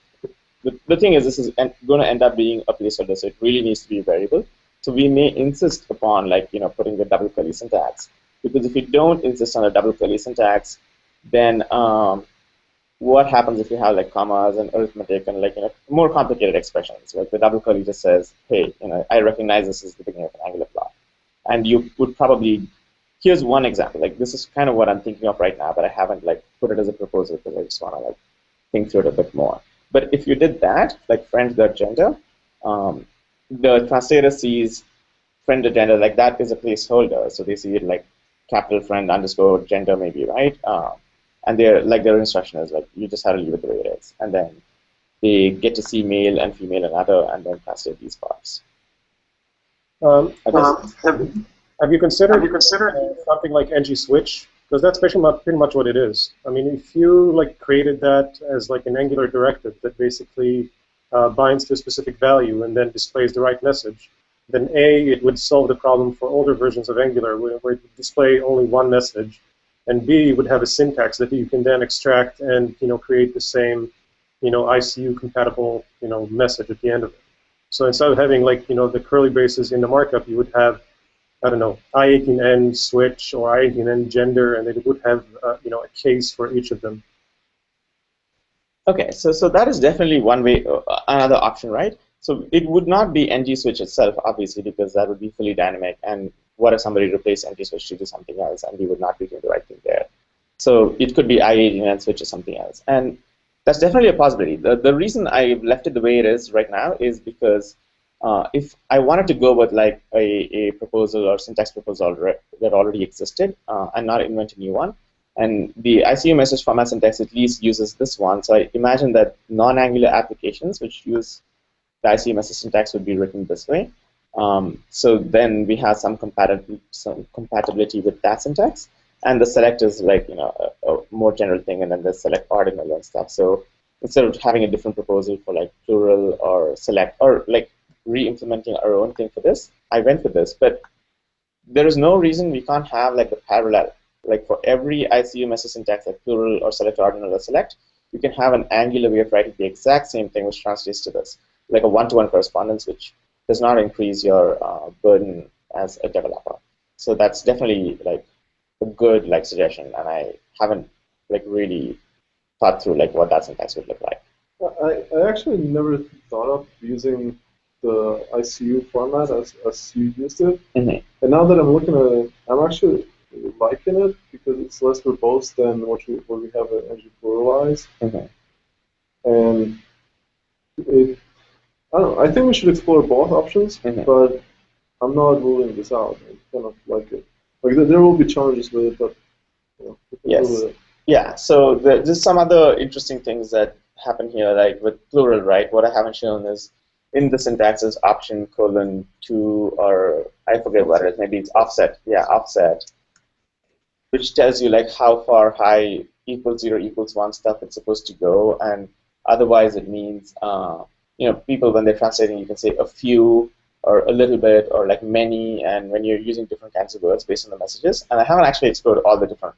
the thing is, this is going to end up being a placeholder, so it really needs to be a variable. So we may insist upon putting the double curly syntax, because if you don't insist on a double curly syntax, then what happens if you have commas and arithmetic and more complicated expressions? Like the double curly just says, hey, I recognize this as the beginning of an Angular block, and you would probably here's one example. Like this is kind of what I'm thinking of right now, but I haven't like put it as a proposal because I just want to like think through it a bit more. But if you did that, like friend.gender, the translator sees friend.gender, like that is a placeholder. So they see it like capital friend underscore gender maybe, right? And their instruction is like you just have to leave it the way it is. And then they get to see male and female and other and then translate these parts. Have you considered something like ng switch? Because that's pretty much what it is. I mean, if you like created that as like an Angular directive that basically binds to a specific value and then displays the right message, then A, it would solve the problem for older versions of Angular where it would display only one message, and B, it would have a syntax that you can then extract and create the same ICU compatible message at the end of it. So instead of having like the curly braces in the markup, you would have, I don't know, i18n switch or i18n gender, and it would have a case for each of them. Okay, so that is definitely one way, another option, right? So it would not be ng switch itself, obviously, because that would be fully dynamic. And what if somebody replaced ng switch to do something else, and we would not be doing the right thing there? So it could be i18n switch or something else, and that's definitely a possibility. The reason I left it the way it is right now is because if I wanted to go with like a proposal or syntax proposal that already existed and not invent a new one, and the ICU message format syntax at least uses this one, so I imagine that non-Angular applications which use the ICU message syntax would be written this way. So then we have some compatibility with that syntax. And the select is like a more general thing, and then the select ordinal and stuff. So instead of having a different proposal for like plural or select or like re-implementing our own thing for this, I went with this. But there is no reason we can't have like the parallel. Like for every ICU message syntax, like plural or select ordinal or select, you can have an Angular way of writing the exact same thing which translates to this, like a one-to-one correspondence, which does not increase your burden as a developer. So that's definitely like a good like suggestion, and I haven't like really thought through like what that syntax would look like. I actually never thought of using the ICU format as you used it, and now that I'm looking at it, I'm actually liking it because it's less verbose than what we have at ng pluralize, and I don't know. I think we should explore both options, but I'm not ruling this out. I kind of like it. Like there will be challenges with it, but yes, with it. Yeah. So there's some other interesting things that happen here, like with plural, right? What I haven't shown is in the syntax is option:2, or I forget what it is. Maybe it's offset. Yeah, offset, which tells you like how far high equals 0 equals 1 stuff it's supposed to go, and otherwise it means people when they're translating, you can say a few, or a little bit, or like many, and when you're using different kinds of words based on the messages. And I haven't actually explored all the different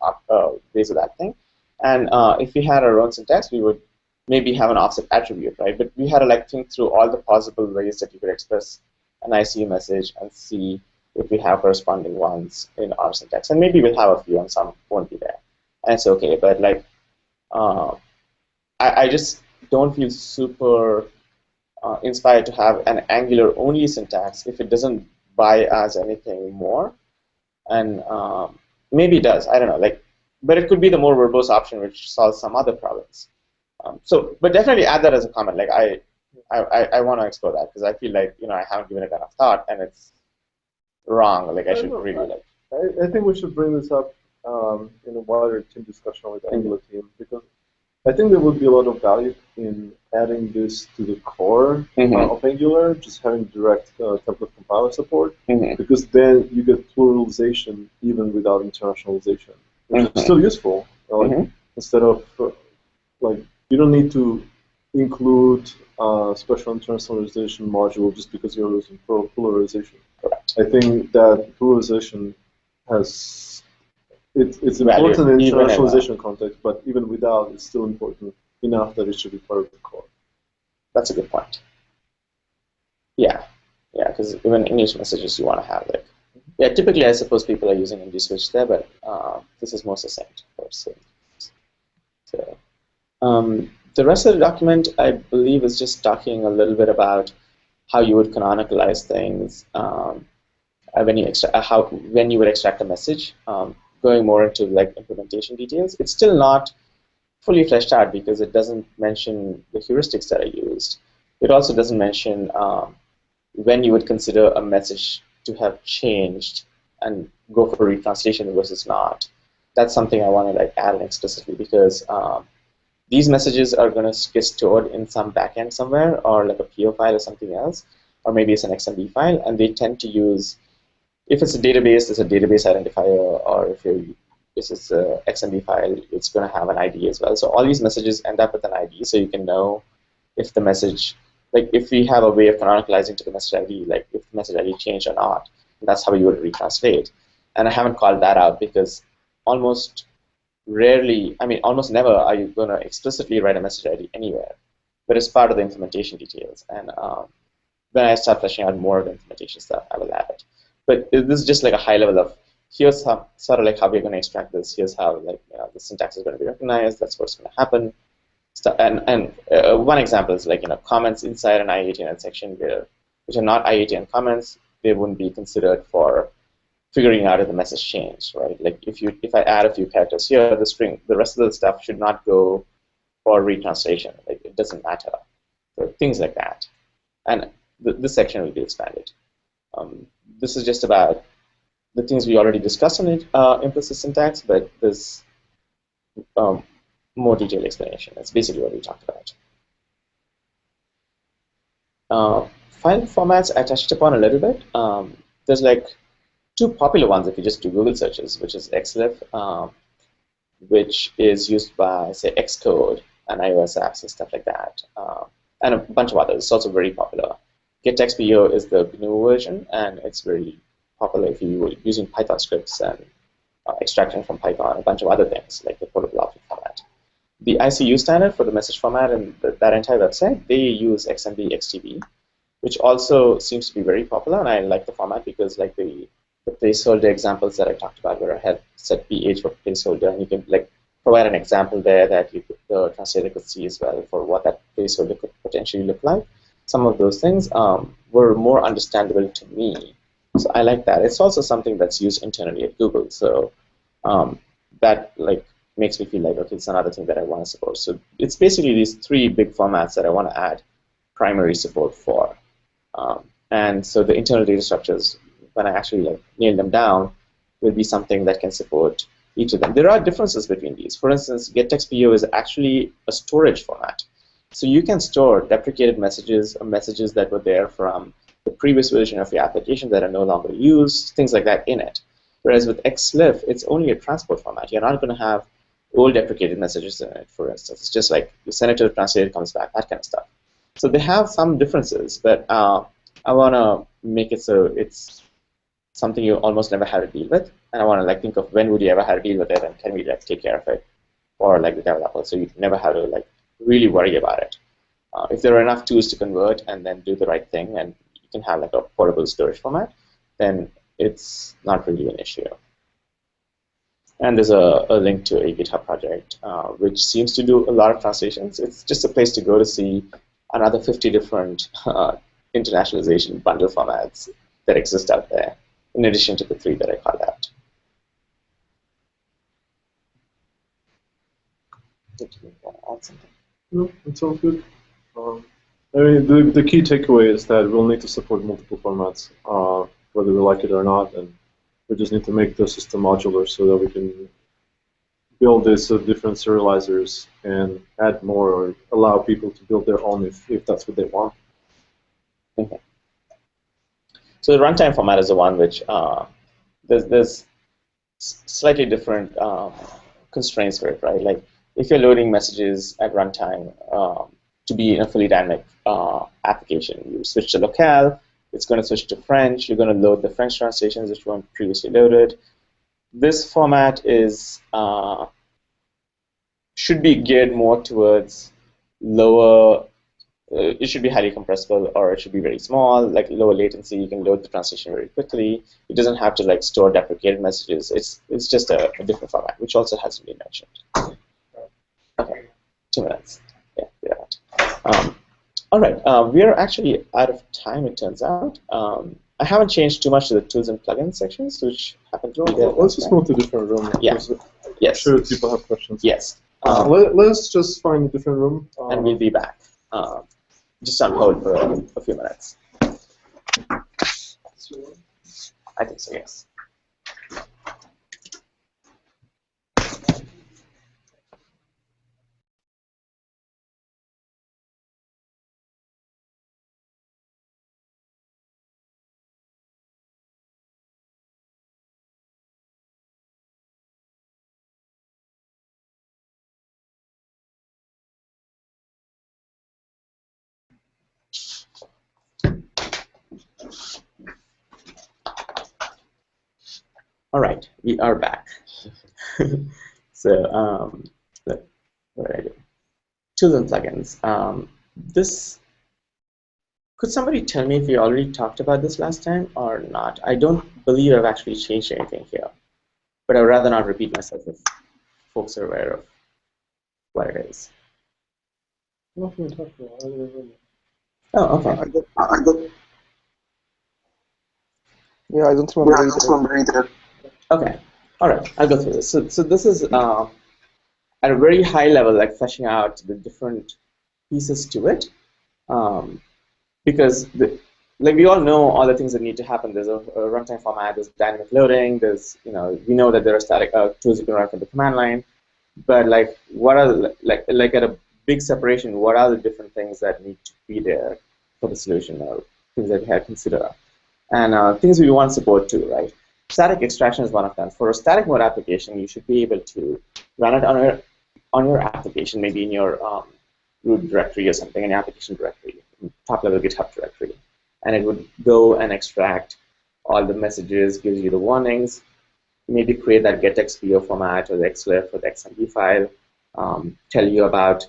ways of that thing. And if we had our own syntax, we would maybe have an offset attribute, right? But we had to like think through all the possible ways that you could express an ICU message and see if we have corresponding ones in our syntax. And maybe we'll have a few, and some won't be there. And it's okay, but like I just don't feel super inspired to have an Angular-only syntax if it doesn't buy us anything more, and maybe it does. I don't know. Like, but it could be the more verbose option, which solves some other problems. But definitely add that as a comment. Like, I want to explore that because I feel like I haven't given it enough thought, and it's wrong. Like, I should really like. I think we should bring this up in a wider team discussion with the Angular team, because I think there would be a lot of value in adding this to the core of Angular, just having direct template compiler support, because then you get pluralization even without internationalization, which is still useful. Instead of like, you don't need to include a special internationalization module just because you're using pluralization. I think that pluralization has it's important in internationalization context, but even without, it's still important enough that it should be part of the core. That's a good point. Yeah, because even English messages you want to have like, typically I suppose people are using ng switch there, but this is more succinct, of course. So, the rest of the document, I believe, is just talking a little bit about how you would canonicalize things, when you would extract a message. Going more into like implementation details, it's still not fully fleshed out because it doesn't mention the heuristics that I used. It also doesn't mention when you would consider a message to have changed and go for retranslation versus not. That's something I want to like add in explicitly because these messages are going to get stored in some backend somewhere, or like a PO file or something else, or maybe it's an XML file, and they tend to use, if it's a database, there's a database identifier, or if this is a XML file, it's going to have an ID as well. So all these messages end up with an ID, so you can know if the message, like if we have a way of canonicalizing to the message ID, like if the message ID changed or not, that's how you would retranslate. And I haven't called that out because almost rarely, I mean, almost never are you going to explicitly write a message ID anywhere, but it's part of the implementation details. And when I start fleshing out more of the implementation stuff, I will add it. But this is just like a high level of, here's how, sort of like how we're going to extract this, here's how like the syntax is going to be recognized, that's what's going to happen. And one example is like comments inside an i18n section which are not i18n comments, they wouldn't be considered for figuring out if the message changed, right? Like if I add a few characters here, the rest of the stuff should not go for retranslation. Like it doesn't matter. So things like that. And this section will be expanded. This is just about the things we already discussed on implicit syntax, but there's more detailed explanation. That's basically what we talked about. File formats I touched upon a little bit. There's like two popular ones if you just do Google searches, which is xlib, which is used by, say, Xcode and iOS apps and stuff like that, and a bunch of others. It's also very popular. getXPO is the GNU version, and it's very popular if you were using Python scripts and extracting from Python, a bunch of other things like the portable object format. The ICU standard for the message format and that entire website, they use XMB XTB, which also seems to be very popular, and I like the format because like the placeholder examples that I talked about where I had set PH for placeholder, and you can like provide an example there that the translator could see as well for what that placeholder could potentially look like. Some of those things were more understandable to me, so I like that. It's also something that's used internally at Google, so that like makes me feel like, okay, it's another thing that I want to support. So it's basically these three big formats that I want to add primary support for. And so the internal data structures, when I actually like nail them down, will be something that can support each of them. There are differences between these. For instance, getXPO is actually a storage format. So you can store deprecated messages or messages that were there from the previous version of your application that are no longer used, things like that in it. Whereas with xlib, it's only a transport format. You're not going to have old deprecated messages in it, for instance. It's just like you send it to the translator, it comes back, that kind of stuff. So they have some differences, but I want to make it so it's something you almost never have to deal with. And I want to like think of when would you ever have to deal with it, and can we like take care of it for like the developer, so you never have to like really worry about it. If there are enough tools to convert and then do the right thing, and you can have like a portable storage format, then it's not really an issue. And there's a link to a GitHub project, which seems to do a lot of translations. It's just a place to go to see another 50 different internationalization bundle formats that exist out there, in addition to the 3 that I called out. No, it sounds good. I mean, the key takeaway is that we'll need to support multiple formats, whether we like it or not, and we just need to make the system modular so that we can build these different serializers and add more, or allow people to build their own if that's what they want. Okay. So the runtime format is the one which there's slightly different constraints for it, right? Like if you're loading messages at runtime to be in a fully dynamic application, you switch to locale, it's going to switch to French, you're going to load the French translations which weren't previously loaded. This format is should be geared more towards lower, it should be highly compressible, or it should be very small, like lower latency. You can load the translation very quickly. It doesn't have to like store deprecated messages. It's just a different format, which also hasn't been mentioned. Okay, 2 minutes. Yeah, we're out. All right, we are actually out of time, it turns out. I haven't changed too much to the tools and plugins sections, which happened to be Let's just move to a different room. Yeah. Yes. I'm sure people have questions. Yes. Let's just find a different room. And we'll be back. Just on hold for a few minutes. I think so, yes. All right, we are back. So, what did I do? Tools and plugins. Could somebody tell me if we already talked about this last time or not? I don't believe I've actually changed anything here, but I'd rather not repeat myself if folks are aware of what it is. Nothing to talk about. I don't remember. Oh, okay. Yeah, I don't remember either. Okay. All right. I'll go through this. So this is at a very high level, like fleshing out the different pieces to it, because like we all know all the things that need to happen. There's a runtime format. There's dynamic loading. There's we know that there are static tools you can run from the command line. But like what are like at a big separation? What are the different things that need to be there for the solution, or things that we have to consider? And things we want support too, right? Static extraction is one of them. For a static mode application, you should be able to run it on your application, maybe in your root directory or something, in your application directory, top level GitHub directory, and it would go and extract all the messages, gives you the warnings, maybe create that getXPO format or the XLIF or the XMP file, tell you about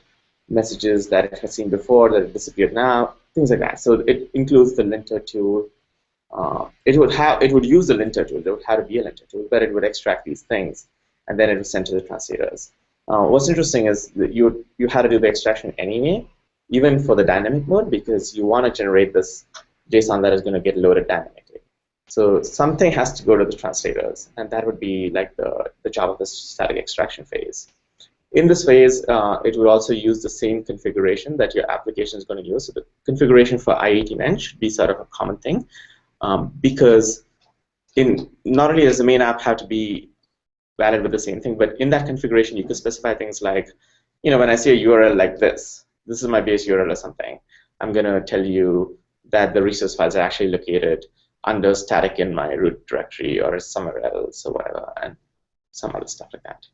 messages that it has seen before that it disappeared now, things like that. So it includes the linter tool. It would use the linter tool. There would have to be a linter tool, but it would extract these things, and then it would send to the translators. What's interesting is that you had to do the extraction anyway, even for the dynamic mode, because you want to generate this JSON that is going to get loaded dynamically. So something has to go to the translators, and that would be like the job of this static extraction phase. In this phase, it will also use the same configuration that your application is going to use. So the configuration for i18n should be sort of a common thing, because not only does the main app have to be valid with the same thing, but in that configuration, you could specify things like, when I say a URL like this is my base URL or something, I'm going to tell you that the resource files are actually located under static in my root directory or somewhere else or whatever, and some other stuff like that.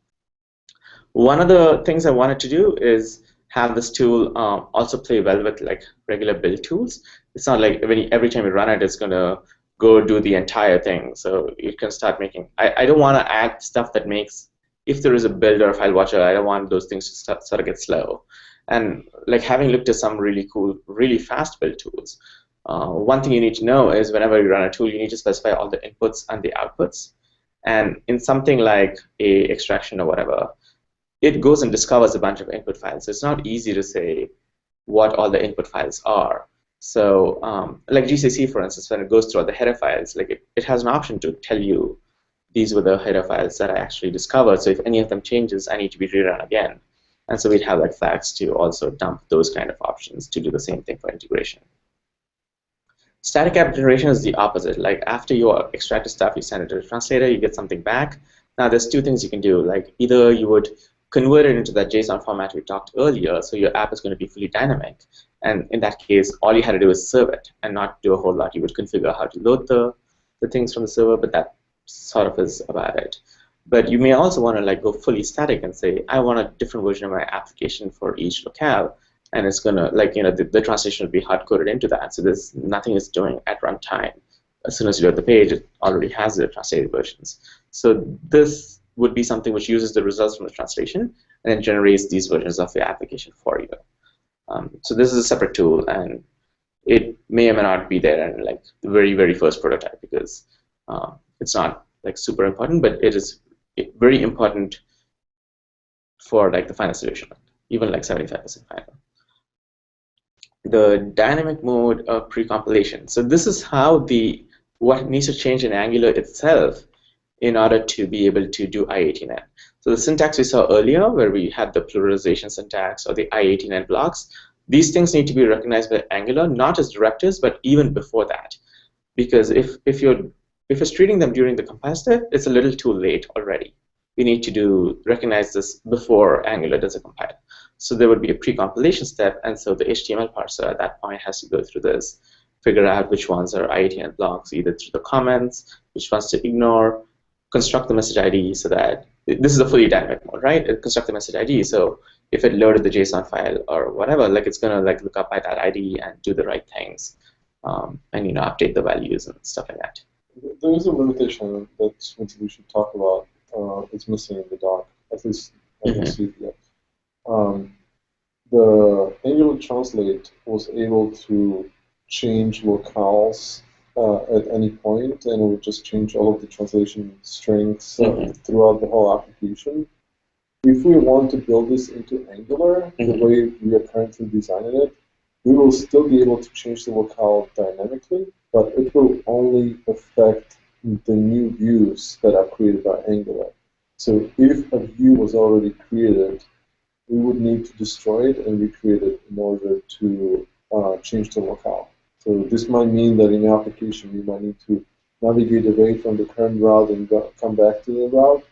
One of the things I wanted to do is have this tool also play well with like regular build tools. It's not like every time you run it, it's going to go do the entire thing. So you can start making. I don't want to add stuff that makes, if there is a build or a file watcher, I don't want those things to sort of get slow. And like having looked at some really cool, really fast build tools, one thing you need to know is whenever you run a tool, you need to specify all the inputs and the outputs. And in something like a extraction or whatever, it goes and discovers a bunch of input files. So it's not easy to say what all the input files are. So like GCC, for instance, when it goes through all the header files, like it has an option to tell you these were the header files that I actually discovered. So if any of them changes, I need to be rerun again. And so we'd have like flags to also dump those kind of options to do the same thing for integration. Static app generation is the opposite. Like after you extracted stuff, you send it to the translator, you get something back. Now there's two things you can do. Like either you would convert it into that JSON format we talked earlier, so your app is going to be fully dynamic. And in that case, all you had to do is serve it and not do a whole lot. You would configure how to load the things from the server, but that sort of is about it. But you may also want to like go fully static and say, I want a different version of my application for each locale, and it's going to, like, the translation will be hard-coded into that. So there's nothing it's doing at runtime. As soon as you load the page, it already has the translated versions. So this would be something which uses the results from the translation and then generates these versions of your application for you. So this is a separate tool, and it may or may not be there in like the very, very first prototype, because it's not like super important, but it is very important for like the final solution, even like 75% final. The dynamic mode of pre-compilation. So this is how the what needs to change in Angular itself in order to be able to do i18n. So the syntax we saw earlier, where we had the pluralization syntax or the i18n blocks, these things need to be recognized by Angular, not as directives, but even before that. Because if it's treating them during the compile step, it's a little too late already. We need to recognize this before Angular does a compile. So there would be a pre-compilation step, and so the HTML parser at that point has to go through this, figure out which ones are i18n blocks, either through the comments, which ones to ignore, construct the message ID so that this is a fully dynamic mode, right? It construct the message ID, so if it loaded the JSON file or whatever, like it's gonna like look up by that ID and do the right things, and update the values and stuff like that. There is a limitation that we should talk about. It's missing in the doc. At least I don't see it yet. The Angular translate was able to change locales at any point, and it would just change all of the translation strings throughout the whole application. If we want to build this into Angular, the way we are currently designing it, we will still be able to change the locale dynamically, but it will only affect the new views that are created by Angular. So if a view was already created, we would need to destroy it and recreate it in order to change the locale. So this might mean that in your application you might need to navigate away from the current route and come back to the route,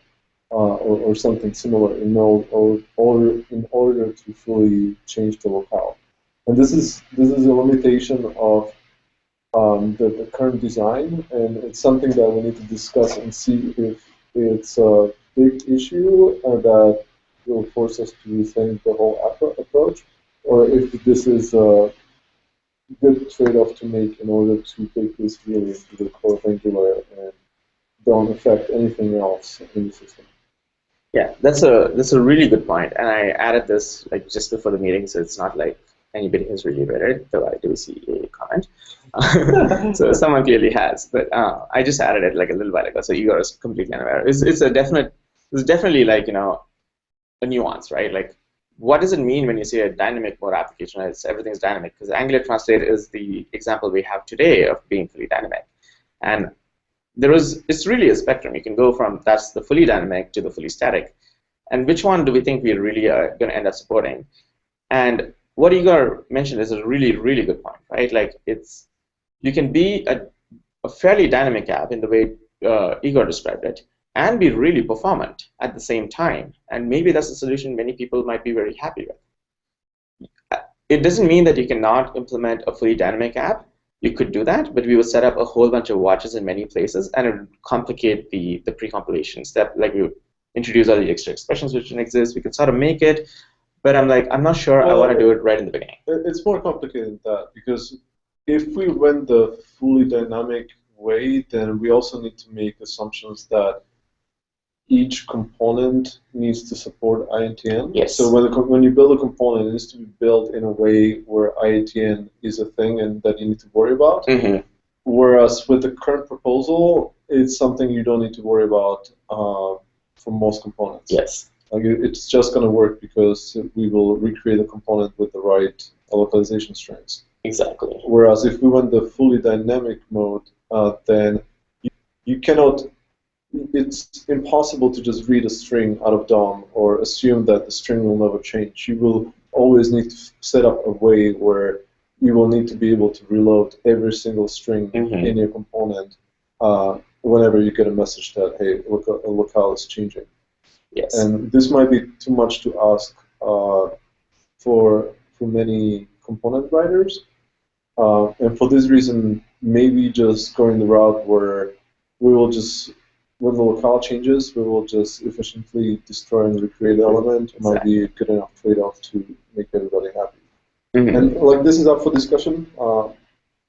or something similar in order to fully change the locale. And this is a limitation of the current design, and it's something that we need to discuss and see if it's a big issue that will force us to rethink the whole approach, or if this is a good trade-off to make in order to take this really into the core of Angular and don't affect anything else in the system. Yeah, that's a really good point, and I added this like just before the meeting, so it's not like anybody has really read it, though I do see a comment. So someone clearly has, but I just added it like a little while ago, so Igor is completely unaware. It's definitely like a nuance, right? Like, what does it mean when you say a dynamic mode application? It's everything's dynamic, because Angular Translate is the example we have today of being fully dynamic, and it's really a spectrum. You can go from that's the fully dynamic to the fully static, and which one do we think we really are going to end up supporting? And what Igor mentioned is a really, really good point, right? Like you can be a fairly dynamic app in the way Igor described it, and be really performant at the same time. And maybe that's a solution many people might be very happy with. It doesn't mean that you cannot implement a fully dynamic app. You could do that, but we would set up a whole bunch of watches in many places, and it would complicate the pre-compilation step. Like we would introduce all the extra expressions which didn't exist. We could sort of make it, but I'm not sure I want to do it right in the beginning. It's more complicated than that, because if we went the fully dynamic way, then we also need to make assumptions that each component needs to support i18n. Yes. So when you build a component, it needs to be built in a way where i18n is a thing and that you need to worry about. Whereas with the current proposal, it's something you don't need to worry about for most components. Yes. Like it's just going to work because we will recreate a component with the right localization strings. Exactly. Whereas if we went the fully dynamic mode, then you cannot. It's impossible to just read a string out of DOM or assume that the string will never change. You will always need to set up a way where you will need to be able to reload every single string in your component whenever you get a message that, hey, locale is changing. Yes. And this might be too much to ask for many component writers. And for this reason, maybe just going the route where we will just, when the locale changes, we will just efficiently destroy and recreate the element. It might be a good enough trade-off to make everybody happy. And like this is up for discussion. I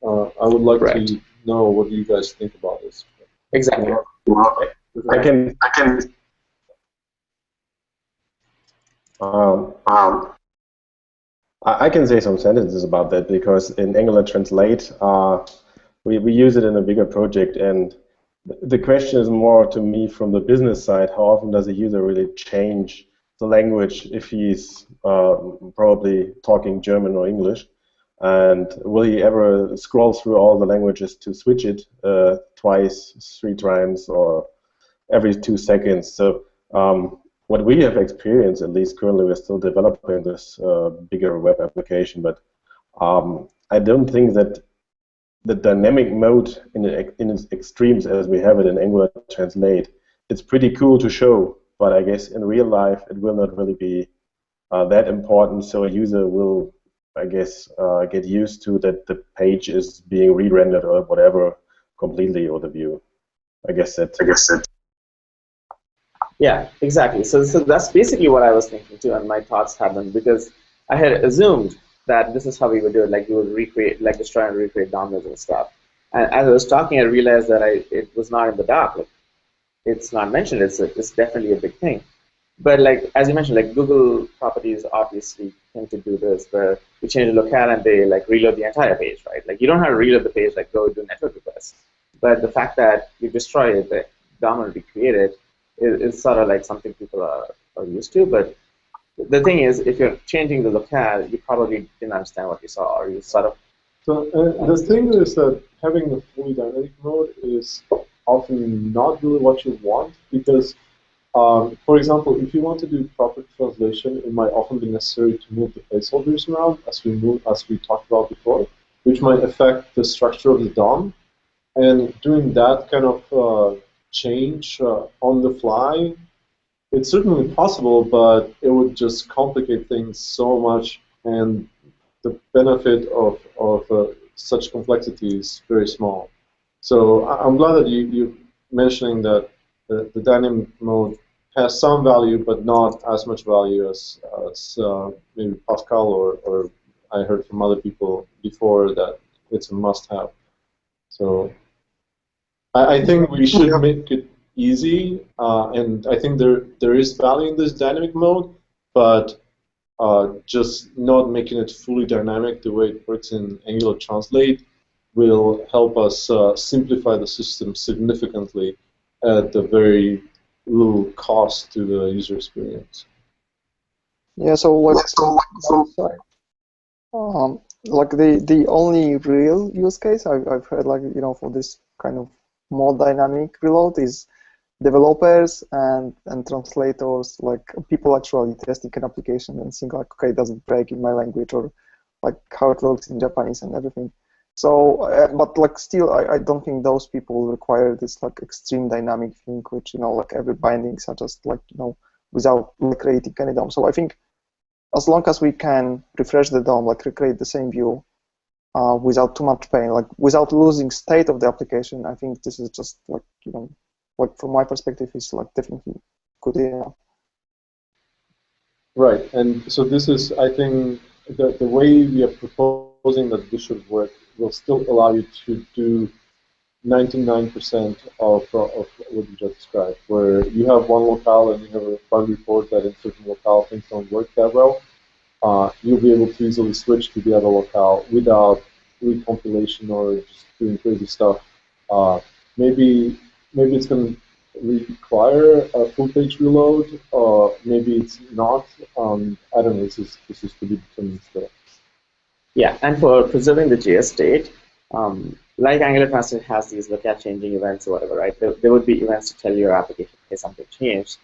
would like to know what you guys think about this. Exactly. I can say some sentences about that, because in Angular Translate, we use it in a bigger project, and the question is more to me from the business side: how often does a user really change the language if he's probably talking German or English? And will he ever scroll through all the languages to switch it twice, 3 times, or every 2 seconds? So what we have experienced, at least currently, we're still developing this bigger web application, but I don't think that the dynamic mode in its extremes, as we have it in Angular Translate, it's pretty cool to show, but I guess in real life it will not really be that important. So a user will, I guess, get used to that the page is being re-rendered or whatever completely, or the view. I guess that. Yeah, exactly. So that's basically what I was thinking too, and my thoughts happened because I had assumed that this is how we would do it, like we would recreate, like destroy and recreate dominoes and stuff. And as I was talking, I realized that it was not in the doc. Like, it's not mentioned. It's definitely a big thing. But like as you mentioned, like Google properties obviously tend to do this, where you change the locale and they like reload the entire page, right? Like you don't have to reload the page, like go do network requests. But the fact that you destroy it, the DOM will be created, is sort of like something people are used to. But the thing is, if you're changing the locale, you probably didn't understand what you saw, or you sort of. So the thing is that having a fully dynamic mode is often not really what you want, because, for example, if you want to do proper translation, it might often be necessary to move the placeholders around, as we talked about before, which might affect the structure of the DOM. And doing that kind of change on the fly, it's certainly possible, but it would just complicate things so much, and the benefit of such complexity is very small. So I'm glad that you're mentioning that the dynamic mode has some value, but not as much value as maybe Pascal, or I heard from other people before that it's a must-have. So I think we should make it easy, and I think there is value in this dynamic mode, but just not making it fully dynamic the way it works in Angular Translate will help us simplify the system significantly at a very little cost to the user experience. Yeah, so like, like the only real use case I've heard, like, you know, for this kind of more dynamic reload is developers and translators, like people actually testing an application and seeing like, okay, does it break in my language, or like how it looks in Japanese and everything. So, but like still, I don't think those people require this like extreme dynamic thing, which, you know, like every bindings are just like, you know, without like creating any DOM. So I think as long as we can refresh the DOM, like recreate the same view without too much pain, like without losing state of the application, I think this is just like, you know, like from my perspective, is like definitely good. Yeah. Right, and so this is, I think, the way we are proposing that this should work will still allow you to do 99% of what you just described, where you have one locale and you have a bug report that in certain locale things don't work that well. You'll be able to easily switch to the other locale without recompilation or just doing crazy stuff. Maybe it's going to require a full page reload, or maybe it's not. I don't know. This is to be determined still. Yeah, and for preserving the JS state, like Angular Translate has these locale changing events or whatever, right? There would be events to tell your application, hey, something changed.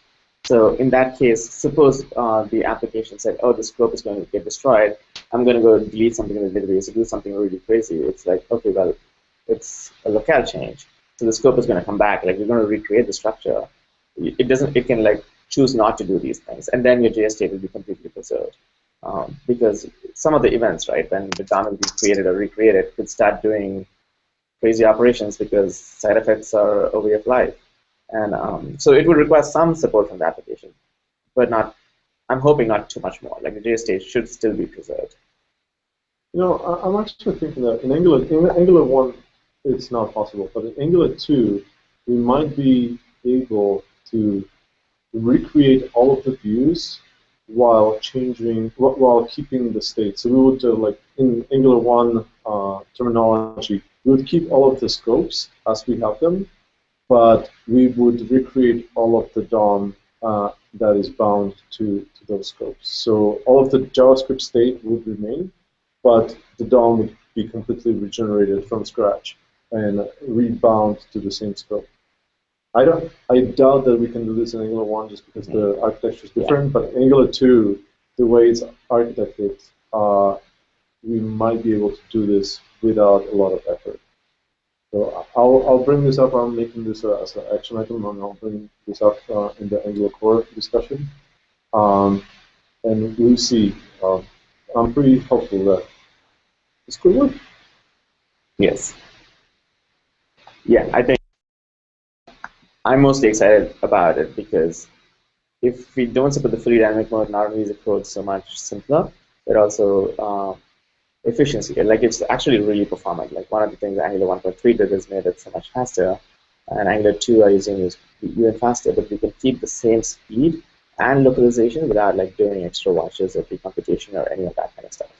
So in that case, suppose the application said, oh, the scope is going to get destroyed. I'm going to go delete something in the database or do something really crazy. It's like, okay, well, it's a locale change. So the scope is going to come back. Like, you're going to recreate the structure. It can like choose not to do these things. And then your JS state will be completely preserved. Because some of the events, right, when the DOM will be created or recreated, could start doing crazy operations because side effects are a way of life. And so it would require some support from the application, but not, I'm hoping not too much more. Like the JS state should still be preserved. You know, I'm actually thinking that in Angular 1, it's not possible, but in Angular 2, we might be able to recreate all of the views while keeping the state. So we would, like in Angular 1 terminology, we would keep all of the scopes as we have them, but we would recreate all of the DOM that is bound to those scopes. So all of the JavaScript state would remain, but the DOM would be completely regenerated from scratch and rebound to the same scope. I doubt that we can do this in Angular 1 just because the architecture is different, but Angular 2, the way it's architected, we might be able to do this without a lot of effort. So I'll bring this up. I'm making this as an action item, and I'll bring this up in the Angular core discussion. And we'll see. I'm pretty hopeful that this could work. Yes. Yeah, I think I'm mostly excited about it because if we don't support the fully dynamic mode, not only is the code so much simpler, but also efficiency. Like it's actually really performant. Like one of the things Angular 1.3 did is made it so much faster, and Angular 2 are using is even faster, but we can keep the same speed and localization without like doing extra watches or pre-computation or any of that kind of stuff.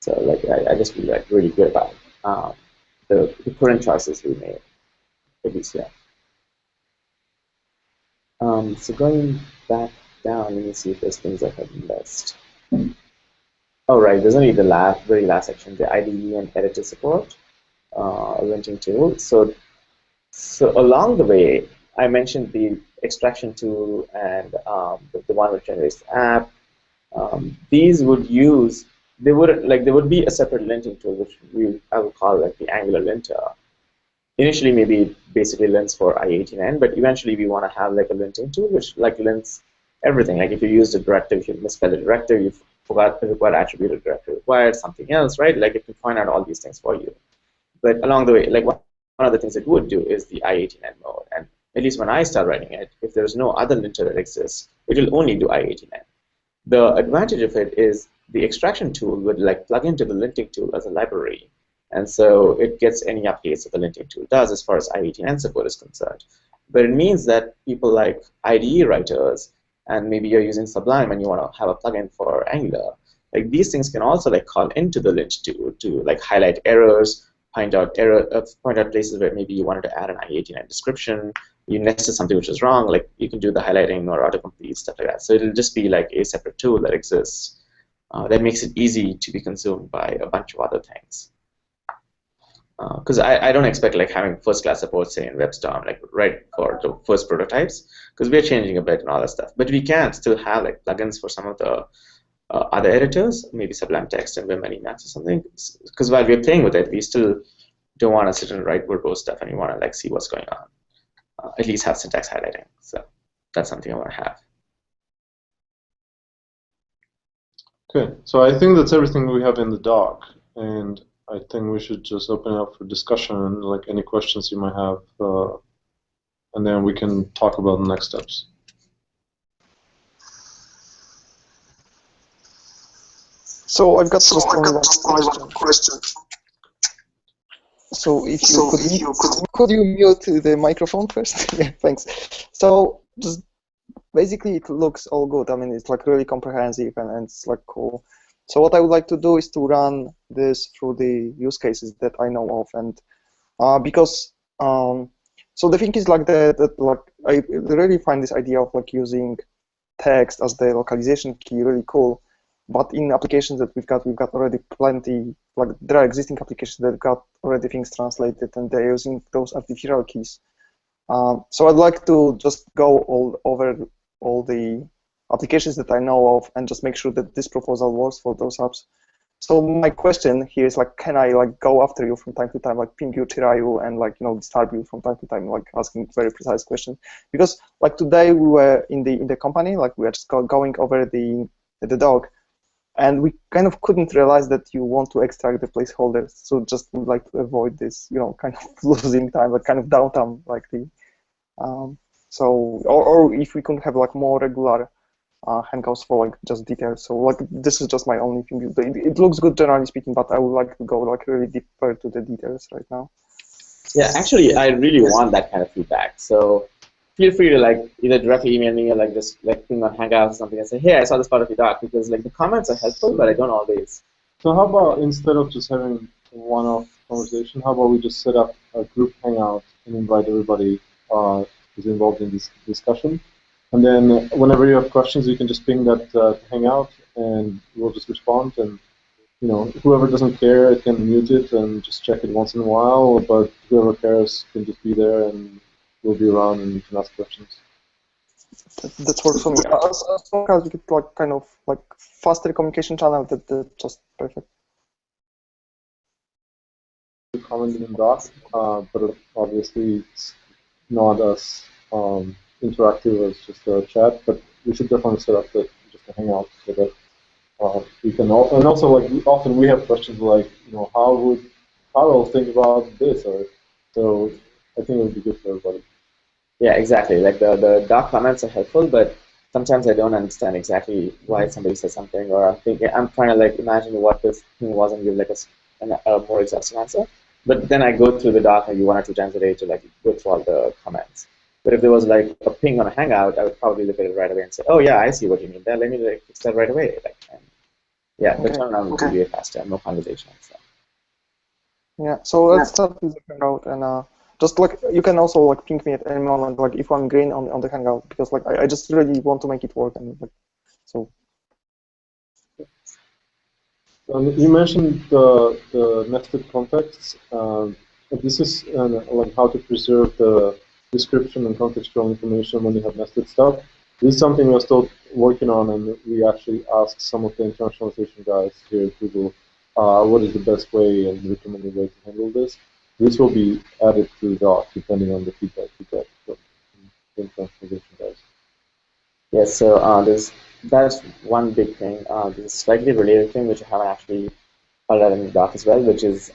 So like I just feel like really good about the current choices we made, at least yeah. So going back down, let me see if there's things I have missed. Oh right, there's only the very last section, the IDE and editor support, linting tool. So along the way, I mentioned the extraction tool and the one which generates the app. These would use, there would be a separate linting tool which I would call like the Angular linter. Initially, maybe it basically lints for i18n, but eventually we want to have like a linting tool which like lints everything. Like if you used a director, if you misspelled a director, you forgot what attribute a director required, something else, right? Like it can find out all these things for you. But along the way, like one of the things it would do is the i18n mode. And at least when I start writing it, if there's no other linter that exists, it will only do i18n. The advantage of it is the extraction tool would like plug into the linting tool as a library. And so it gets any updates that the linting tool does as far as i18n support is concerned. But it means that people like IDE writers, and maybe you're using Sublime and you want to have a plugin for Angular, like these things can also like call into the lint tool to like highlight errors, point out places where maybe you wanted to add an i18n description, you nested something which is wrong, like you can do the highlighting or autocomplete, stuff like that. So it'll just be like a separate tool that exists that makes it easy to be consumed by a bunch of other things. Because I don't expect like having first-class support, say in WebStorm, like right for the first prototypes, because we're changing a bit and all that stuff. But we can still have like plugins for some of the other editors, maybe Sublime Text and Vim and Emacs or something. Because while we're playing with it, we still don't want to sit and write verbose stuff, and we want to like see what's going on. At least have syntax highlighting. So that's something I want to have. Okay, so I think that's everything we have in the doc, and I think we should just open it up for discussion, like any questions you might have, and then we can talk about the next steps. So I've got just only one question. So if you could you mute the microphone first? Yeah, thanks. So just basically it looks all good. I mean, it's like really comprehensive and it's like cool. So what I would like to do is to run this through the use cases that I know of, and because so the thing is like that like I really find this idea of like using text as the localization key really cool. But in applications that we've got already plenty. Like there are existing applications that got already things translated, and they're using those artificial keys. So I'd like to just go over all the applications that I know of and just make sure that this proposal works for those apps. So my question here is like, can I like go after you from time to time, like ping you, try you, and like disturb you from time to time, like asking very precise questions? Because like today we were in the company, like we were just going over the doc, and we kind of couldn't realize that you want to extract the placeholders. So just would like to avoid this, kind of losing time, like kind of downtime, like the. So or if we could have like more regular hangouts for like just details. So like this is just my only thing. It looks good generally speaking, but I would like to go like really deeper to the details right now. Yeah, actually, I really want that kind of feedback. So feel free to like either directly email me or like just like ping on Hangouts or something and say, hey, I saw this part of your doc, because like the comments are helpful, but I don't always. So how about instead of just having one-off conversation, how about we just set up a group hangout and invite everybody who's involved in this discussion? And then whenever you have questions, you can just ping that hangout, and we'll just respond. And whoever doesn't care can mute it and just check it once in a while, but whoever cares can just be there and we'll be around and you can ask questions. That works for me. As long as we get like kind of like faster communication channel, that's just perfect. Comment in doc, but obviously it's not as interactive as just a chat. But we should definitely set up just a hangout so that we can all, and also like often we have questions like how would Carol think about this, or so I think it would be good for everybody. Yeah, exactly. Like the doc comments are helpful, but sometimes I don't understand exactly why somebody says something, or I'm trying to like imagine what this thing was and give like a more exhaustive answer. But then I go through the doc maybe 1 or 2 times a day to like go through all the comments. But if there was like a ping on a Hangout, I would probably look at it right away and say, oh yeah, I see what you mean there. Let me like fix that right away. Like, and yeah, the turnaround would be way faster, no conversation. So. Yeah. So let's start with the Hangout, and just like you can also like ping me at any moment, like if I'm green on the Hangout, because like I just really want to make it work, and like so. You mentioned the nested contexts. This is like how to preserve the description and contextual information when you have nested stuff. This is something we're still working on, and we actually asked some of the internationalization guys here at Google what is the best way and recommended way to handle this. This will be added to the doc depending on the feedback we get from the internationalization guys. Yes, so that's one big thing. There's a slightly related thing which I haven't actually called out in the doc as well, which is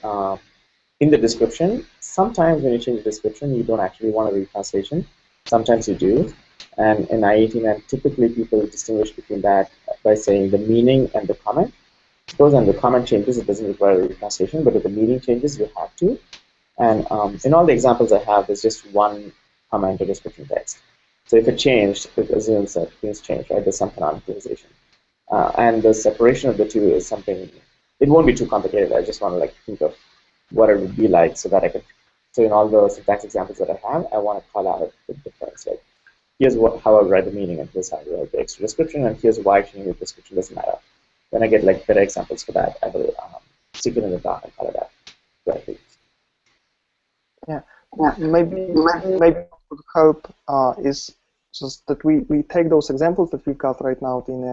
in the description. Sometimes when you change the description, you don't actually want a retranslation. Sometimes you do. And in i18n, typically people distinguish between that by saying the meaning and the comment. Suppose when the comment changes, it doesn't require a retranslation, but if the meaning changes, you have to. And in all the examples I have, there's just one comment or description text. So if it changed, it assumes that things change, right? There's some canonicalization. And the separation of the two is something, it won't be too complicated. I just want to like think of what it would be like so that I could, so in all the syntax examples that I have, I want to call out the difference. Like, here's how I write the meaning, and here's how I write the extra description, and here's why changing the description doesn't matter. When I get like better examples for that, I will stick it in the doc and call it out directly. Yeah. Maybe what would help is just that we take those examples that we've got right now in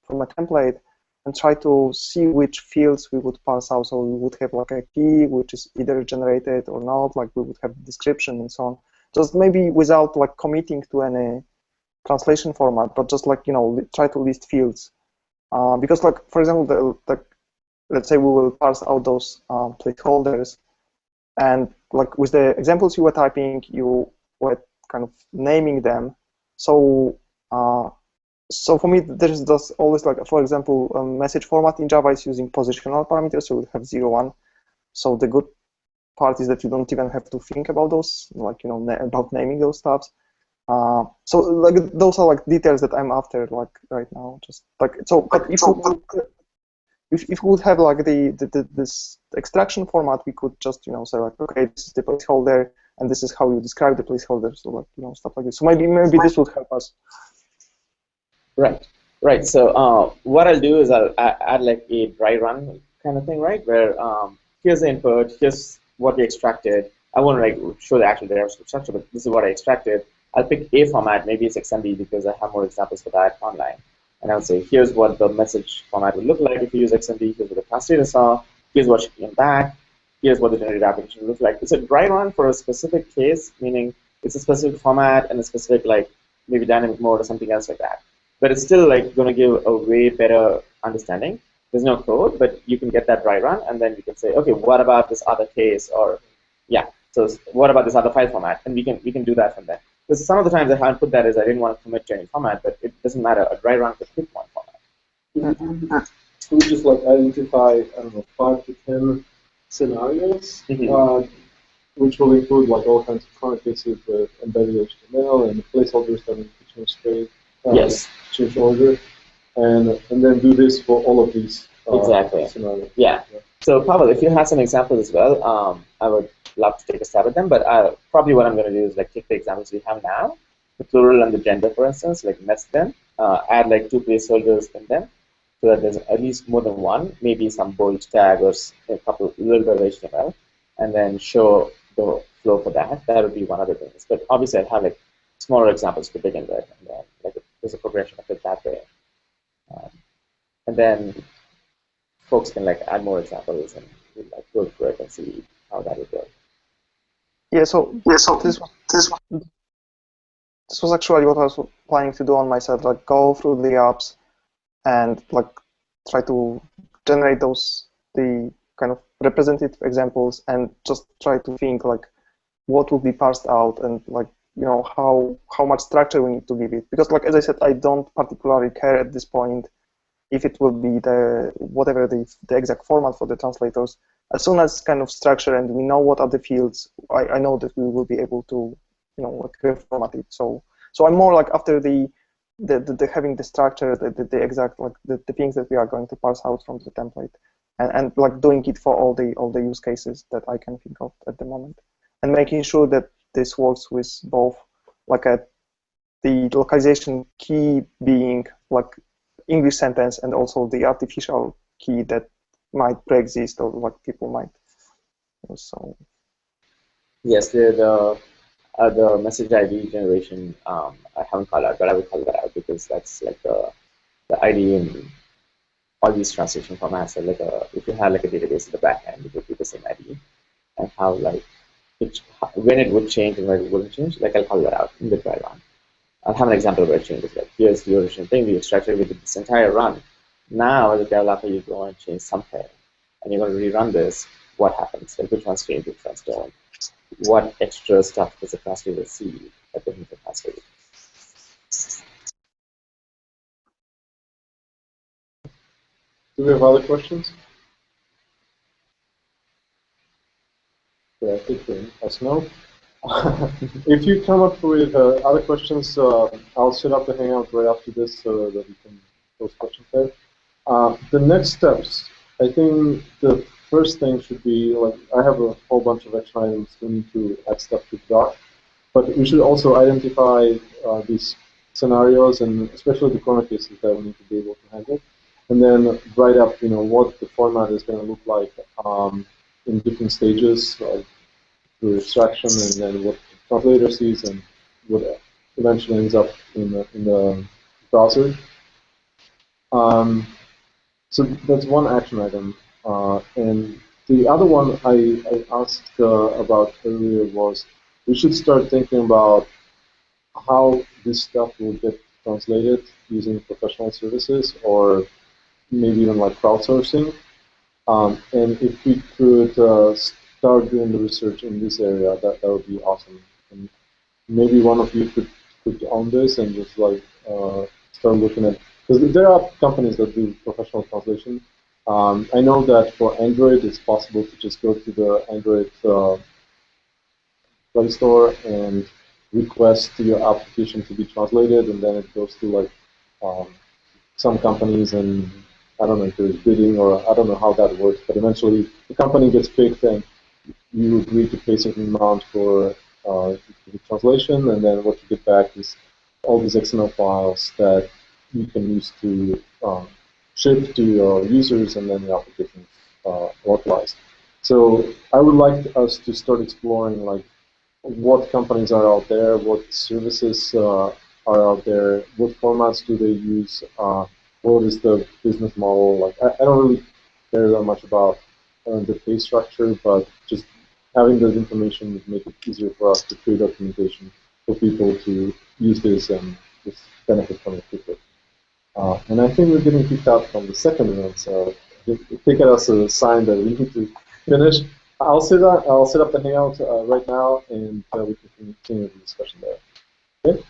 from a template and try to see which fields we would parse out. So we would have like a key which is either generated or not, like we would have description and so on. Just maybe without like committing to any translation format, but just like try to list fields. Because like for example, let's say we will parse out those placeholders. And like with the examples you were typing, you were kind of naming them. So so for me, there's always like, for example, a message format in Java is using positional parameters, so we have 0, 1. So the good part is that you don't even have to think about those, like about naming those stuffs. So like those are like details that I'm after like right now. Just like so, but if we would have like this extraction format, we could just say like, okay, this is the placeholder, and this is how you describe the placeholder, so like stuff like this. So maybe this would help us. Right. So what I'll do is I'll add like a dry run kind of thing, right? Where here's the input, here's what we extracted. I won't like show the actual data structure, but this is what I extracted. I'll pick a format, maybe it's XML because I have more examples for that online. And I'll say, here's what the message format would look like if you use XML. Here's what the class data saw. Here's what should came back. Here's what the generated application would look like. It's a dry run for a specific case, meaning it's a specific format and a specific like maybe dynamic mode or something else like that. But it's still like going to give a way better understanding. There's no code, but you can get that dry run, and then you can say, okay, what about this other case? Or yeah, so what about this other file format? And we can do that from there. Because some of the times I haven't put that is I didn't want to commit to any format, but it doesn't matter. A dry run could pick one format. We just like identify, I don't know, 5 to 10 scenarios, which will include like all kinds of corner cases with embedded HTML and placeholders that need to change state, change order, and then do this for all of these scenarios. Yeah. So Pavel, if you have some examples as well, I would love to take a stab at them, but probably what I'm going to do is like take the examples we have now, the plural and the gender, for instance, like nest them, add like 2 placeholders in them, so that there's at least more than one, maybe some bold tag or a couple little bit of HTML, and then show the flow for that. That would be one of the things. But obviously, I'd have like smaller examples to begin with, and then like there's a progression of it that way. And then folks can like add more examples and like go through it and see how that would go. Yeah. So this was actually what I was planning to do on my side, like go through the apps and like try to generate the kind of representative examples and just try to think like what will be parsed out and like how much structure we need to give it, because like as I said, I don't particularly care at this point if it will be whatever the exact format for the translators. As soon as kind of structure and we know what are the fields, I know that we will be able to like reformat it. So I'm more like after the having the structure, the exact like the things that we are going to parse out from the template, and like doing it for all the use cases that I can think of at the moment, and making sure that this works with both like the localization key being like English sentence and also the artificial key that might pre-exist or like people might. So yes, the message ID generation I haven't called out, but I would call that out because that's like the ID in all these translation formats. So like if you had like a database in the back end, it would be the same ID, and how like when it would change and when it wouldn't change. Like I'll call that out in the dry run. I'll have an example where it changes. Like here's the original thing we extracted. We did this entire run. Now as a developer, you go and change something, and you're going to rerun this. What happens? Like which ones change, which ones don't? What extra stuff does the translator see that doesn't get translated? Do we have other questions? Yeah, I think us know. If you come up with other questions, I'll set up the Hangout right after this so that we can post questions there. The next steps, I think the first thing should be, like, I have a whole bunch of action items we need to add stuff to the doc, but we should also identify these scenarios and especially the corner cases that we need to be able to handle, and then write up, what the format is going to look like in different stages, like through extraction, and then what the translator sees and what eventually ends up in the browser. So that's one action item. And the other one I asked about earlier was we should start thinking about how this stuff will get translated using professional services or maybe even like crowdsourcing. And if we could start doing the research in this area, that would be awesome. And maybe one of you could own this and just like start looking at, because there are companies that do professional translation. I know that for Android, it's possible to just go to the Android Play Store and request your application to be translated, and then it goes to like some companies, and I don't know if there's bidding or I don't know how that works, but eventually the company gets picked and you agree to pay a certain amount for the translation, and then what you get back is all these XML files that you can use to ship to your users, and then the application is localized. So I would like us to start exploring like what companies are out there, what services are out there, what formats do they use, what is the business model. Like I don't really care that much about the pay structure, but just having that information would make it easier for us to create documentation for people to use this and just benefit from it quickly. And I think we're getting kicked out from the second event, so take it as a sign that we need to finish. I'll set up the Hangout right now, and we can continue the discussion there. Okay?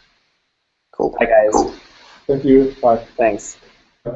Cool. Hi guys. Thank you. Bye. Thanks. Bye.